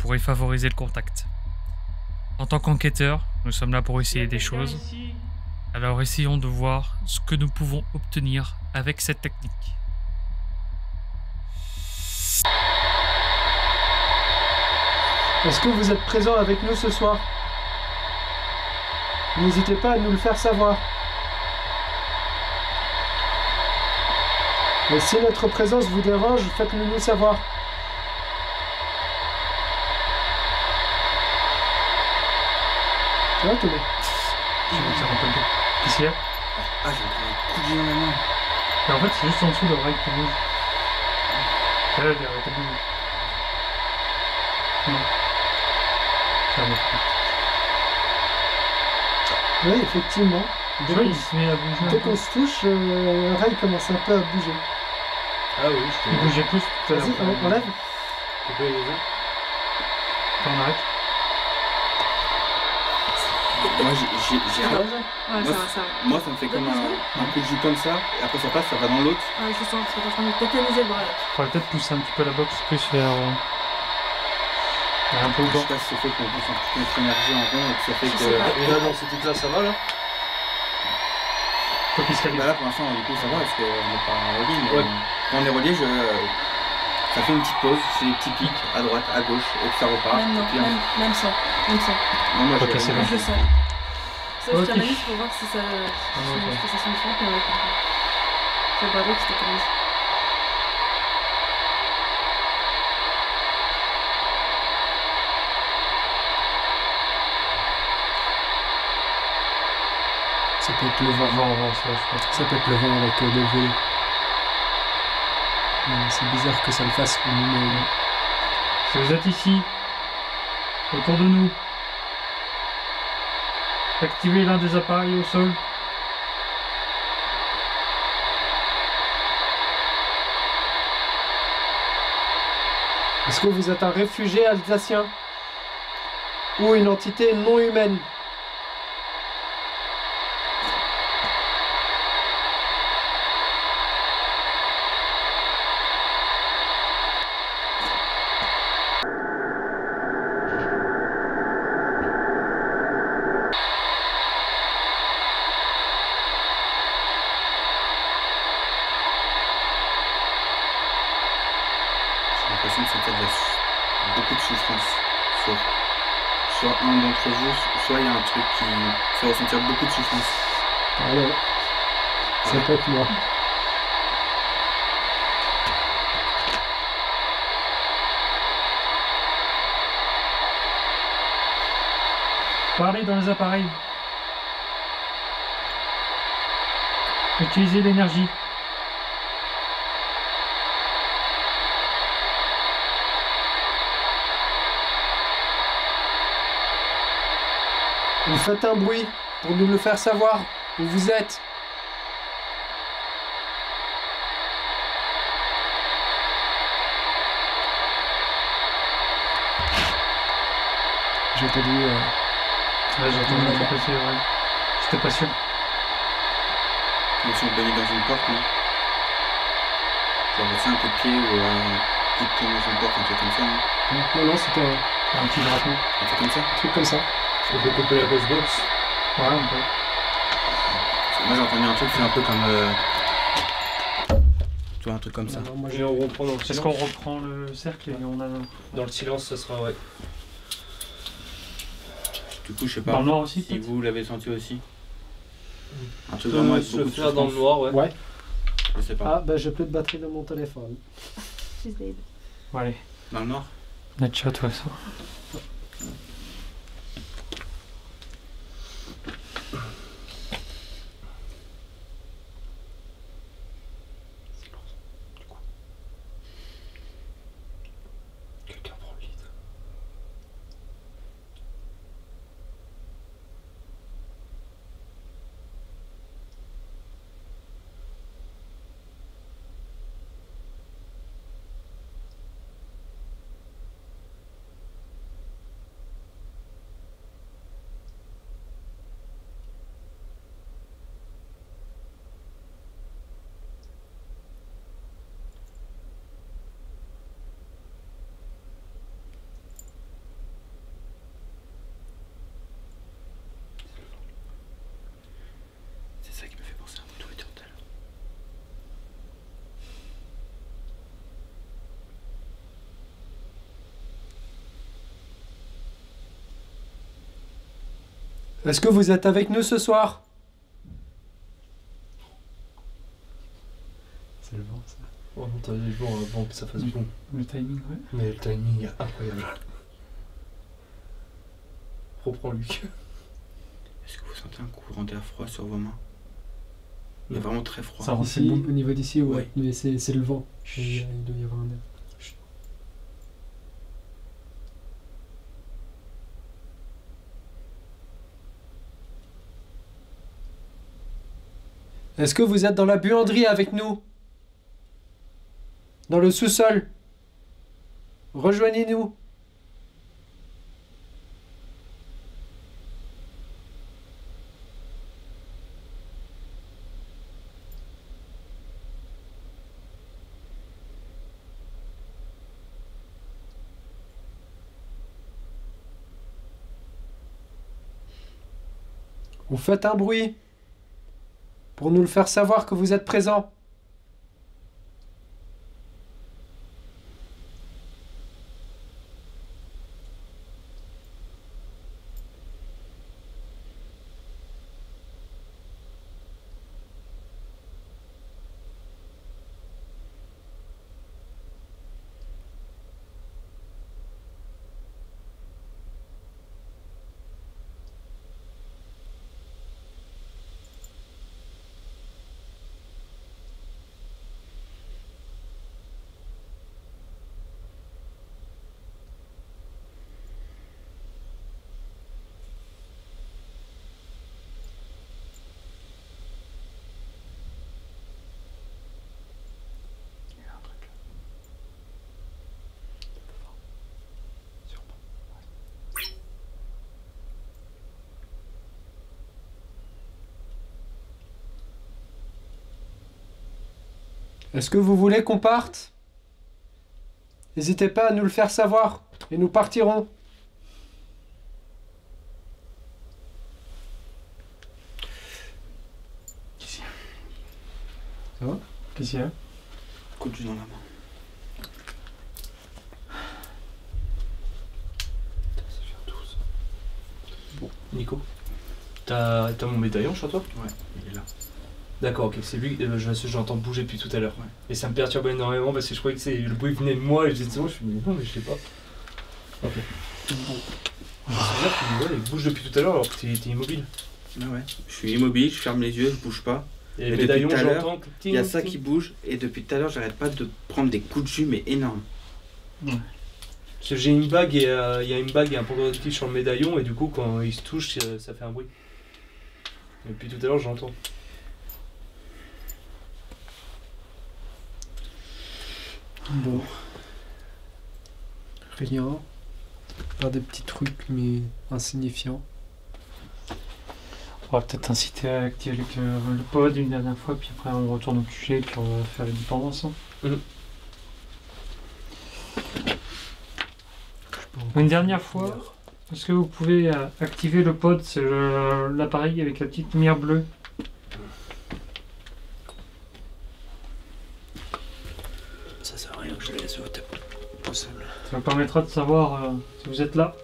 pourrait favoriser le contact. En tant qu'enquêteurs, nous sommes là pour essayer des choses, alors essayons de voir ce que nous pouvons obtenir avec cette technique. Est-ce que vous êtes présent avec nous ce soir? N'hésitez pas à nous le faire savoir. Et si notre présence vous dérange, faites-le nous savoir. Ça va, Thomas? Qu'est-ce qu'il y a? Ah, j'ai un coup de pied dans la main. Mais en fait, c'est juste en dessous l'oreille qui bouge. Là, il a arrêté de bouger. Non. C'est un autre. Oui, effectivement. Tu vois, il se met à bouger. Dès qu'on se touche, l'oreille commence un peu à bouger. Ah oui, je Il bougeait plus tout à l'heure. Vas-y, enlève. Tu peux les yeux. On arrête. Moi, j'ai un... Ouais, ça va. Moi, ça me fait comme un coup de jus comme ça, et après ça passe, ça va dans l'autre. Ouais, je sens que c'est en train de tétaniser le bras là. Faudrait peut-être pousser un petit peu la box plus vers un peu au Je bord. sais pas si ça fait qu'on pousse un petit peu notre énergie en rond et que ça fait Je que... sais pas. Et là, dans ce truc-là, ça va là? Faut qu'il se Bah calibre. là, pour l'instant, du coup, ça va, parce qu'on n'est pas en relié, mais Ouais. quand on est relié, ça fait une petite pause, j'ai des petits pics à droite, à gauche, et puis ça repart. Même non, et puis, même sans. Non, moi, Ok, c'est Moi, bon. je le sens. Ça, je Ok. tiens la liste pour voir si ça se fonctionne, puis on va comprendre. J'ai pas vu que c'était comme ça. Ça peut être le vent. Ça peut être le vent avec le vent. C'est bizarre que ça le fasse pour nous. Mais... Si vous êtes ici, autour de nous, activez l'un des appareils au sol. Est-ce que vous êtes un réfugié alsacien ou une entité non humaine? l'impression de sentir beaucoup de souffrance sur soit un d'entre vous, soit il y a un truc qui fait ressentir beaucoup de souffrance. Ah ouais. Ça peut être moi. Parlez dans les appareils. Utilisez l'énergie. Vous faites un bruit pour nous le faire savoir où vous êtes. J'ai entendu. Ouais, j'ai entendu un truc aussi, ouais. J'étais pas sûr. Comme si on baignait dans une porte, non? Genre c'est un coup de pied ou un coup de pied dans une porte, un truc comme ça, non? Non, c'était Un petit drapeau. Un truc comme ça? un truc comme ça. On peut couper la box. Ouais, on peut. Moi j'ai entendu un truc, c'est un peu comme. Tu vois, un truc comme ça. Non, moi, Et on reprend dans le Est-ce silence. qu'on reprend le cercle et on a... Dans le silence, ça sera ouais. Du coup, je sais Dans pas le noir aussi, si peut-être? vous l'avez senti aussi. Un Tu truc peux vraiment avec se beaucoup le de faire dans le souffrance. noir, ouais. Ouais. Je sais pas. Ah, bah j'ai plus de batterie dans mon téléphone. Ouais, allez. Dans le noir? Netshot, ouais, ça. Quelqu'un prend le lead. C'est ça qui me fait penser à un moto éternel. Est-ce que vous êtes avec nous ce soir? C'est le vent, ça. Oh non, t'as dit bon avant que ça fasse bon. Le timing, ouais. Mais le timing est incroyable. Reprends Luc. Est-ce que vous sentez un courant d'air froid sur vos mains? Il est vraiment très froid. Ça rend c'est Ici, bon. au niveau d'ici, ouais. Ouais. Mais c'est le vent. Il doit y avoir un air. Est-ce que vous êtes dans la buanderie avec nous? Dans le sous-sol? Rejoignez-nous. Vous faites un bruit pour nous le faire savoir que vous êtes présent. Est-ce que vous voulez qu'on parte? N'hésitez pas à nous le faire savoir et nous partirons. Qu'est-ce qu'il y a? Ça va? Qu'est-ce qu'il y a? Coup de jus dans la main. Nico. T'as mon médaillon sur toi? Ouais, il est là. D'accord, ok, c'est lui, j'entends bouger depuis tout à l'heure. Ouais. Et ça me perturbe énormément parce que je croyais que le bruit venait de moi et je disais, oh, je suis non, mais je sais pas. Ok. Bon. C'est bizarre que il bouge depuis tout à l'heure alors que t'es immobile. Ah ouais, je suis immobile, je ferme les yeux, je bouge pas. Et le depuis médaillon, tout à l'heure, j'entends. il y a ça qui bouge et depuis tout à l'heure, j'arrête pas de prendre des coups de jus, mais énormes. Ouais. Parce que j'ai une bague et il y a une bague et un pendentif sur le médaillon et du coup, quand il se touche, ça fait un bruit. Et depuis tout à l'heure, j'entends. Bon. Rien. Pas des petits trucs, mais insignifiants. On va peut-être inciter à activer le pod une dernière fois, puis après on retourne au QG, puis on va faire les dépendances. Une dernière fois, est-ce que vous pouvez activer le pod, c'est l'appareil avec la petite lumière bleue? Ça sert à rien que je le laisse au possible. Ça vous permettra de savoir si vous êtes là.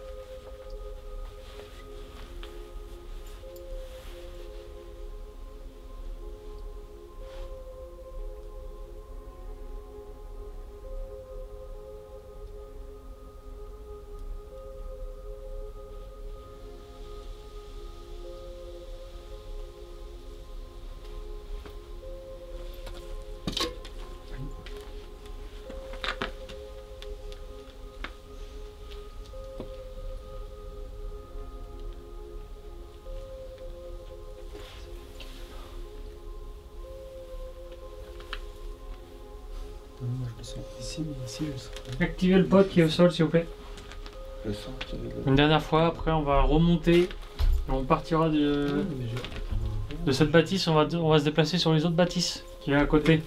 Moi je le sens ici, mais ici je le sens. Activez le pod qui est au sol, s'il vous plaît. Je le sens. Une dernière fois, après on va remonter. Et on partira de cette bâtisse, on va se déplacer sur les autres bâtisses qui est à côté.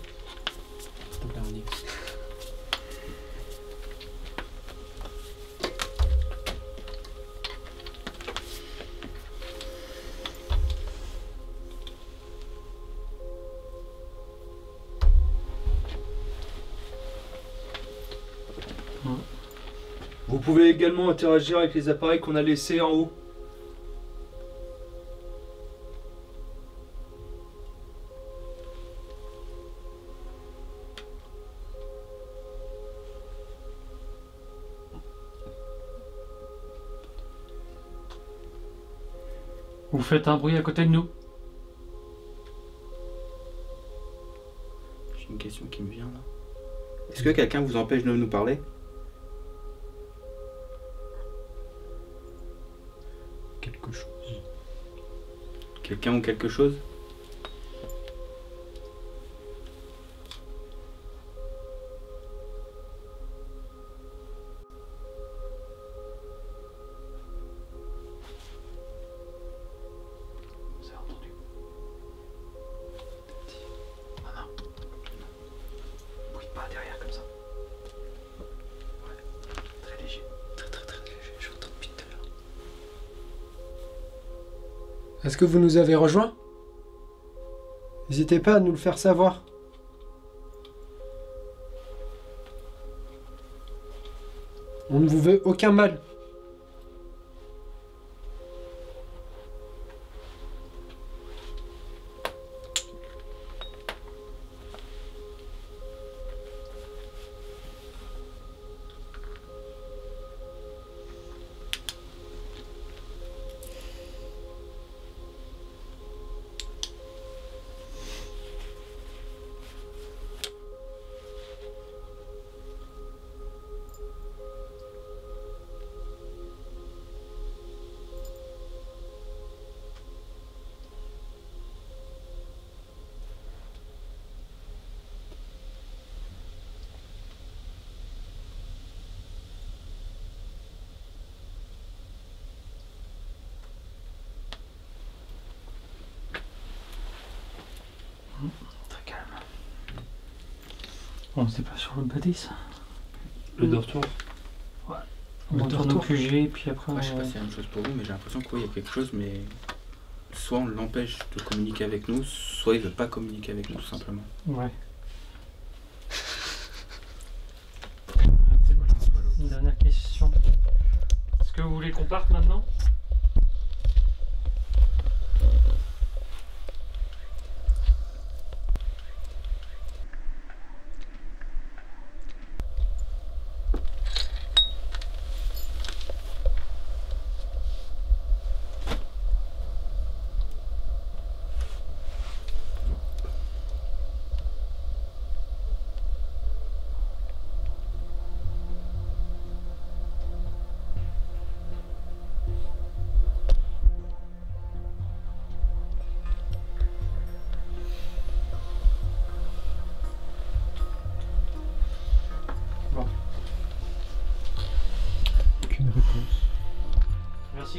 Vous pouvez également interagir avec les appareils qu'on a laissés en haut. Vous faites un bruit à côté de nous. J'ai une question qui me vient là. Est-ce que quelqu'un vous empêche de nous parler? Quelque chose. Quelqu'un ou quelque chose? Vous avez entendu? Non, non. Bruit pas derrière comme ça. Ouais. Très léger. Très léger. Je l'entends depuis tout à l'heure. Est-ce que vous nous avez rejoints? N'hésitez pas à nous le faire savoir. On ne vous veut aucun mal. Très calme. On se déplace sur l'autre bâtisse. Le dortoir. Ouais. On retourne au QG, puis après. Ouais, je sais pas si c'est la même chose pour vous, mais j'ai l'impression qu'il y a quelque chose, mais soit on l'empêche de communiquer avec nous, soit il veut pas communiquer avec nous, tout simplement. Ouais. Une dernière question. Est-ce que vous voulez qu'on parte maintenant?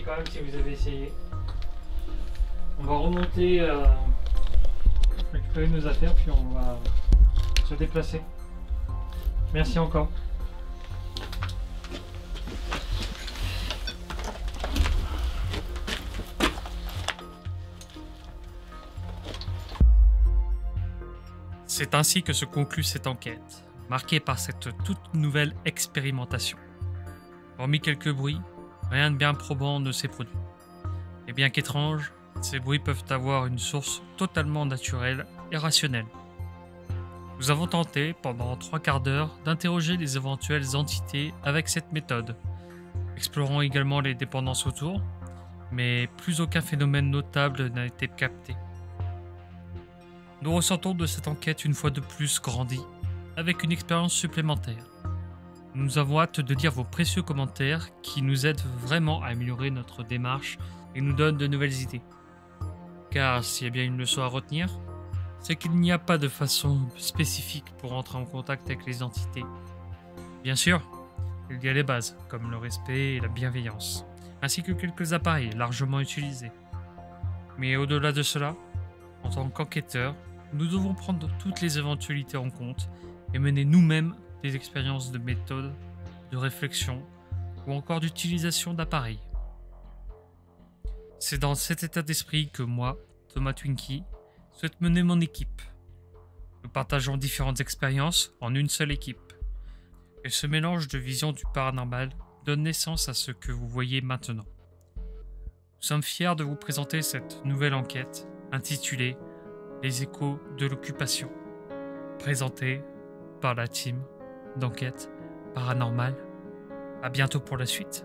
quand même si vous avez essayé. On va remonter, récupérer nos affaires, puis on va se déplacer. Merci encore. C'est ainsi que se conclut cette enquête, marquée par cette toute nouvelle expérimentation. Hormis quelques bruits, rien de bien probant ne s'est produit. Et bien qu'étranges, ces bruits peuvent avoir une source totalement naturelle et rationnelle. Nous avons tenté, pendant 3 quarts d'heure, d'interroger les éventuelles entités avec cette méthode, explorant également les dépendances autour, mais plus aucun phénomène notable n'a été capté. Nous ressentons de cette enquête une fois de plus grandi, avec une expérience supplémentaire. Nous avons hâte de lire vos précieux commentaires qui nous aident vraiment à améliorer notre démarche et nous donnent de nouvelles idées. Car s'il y a bien une leçon à retenir, c'est qu'il n'y a pas de façon spécifique pour entrer en contact avec les entités. Bien sûr, il y a les bases, comme le respect et la bienveillance, ainsi que quelques appareils largement utilisés. Mais au-delà de cela, en tant qu'enquêteurs, nous devons prendre toutes les éventualités en compte et mener nous-mêmes des expériences de méthode, de réflexion ou encore d'utilisation d'appareils. C'est dans cet état d'esprit que moi, Thomas Twinkie, souhaite mener mon équipe. Nous partageons différentes expériences en une seule équipe. Et ce mélange de visions du paranormal donne naissance à ce que vous voyez maintenant. Nous sommes fiers de vous présenter cette nouvelle enquête intitulée « Les échos de l'occupation », présentée par la team d'enquête paranormale. À bientôt pour la suite.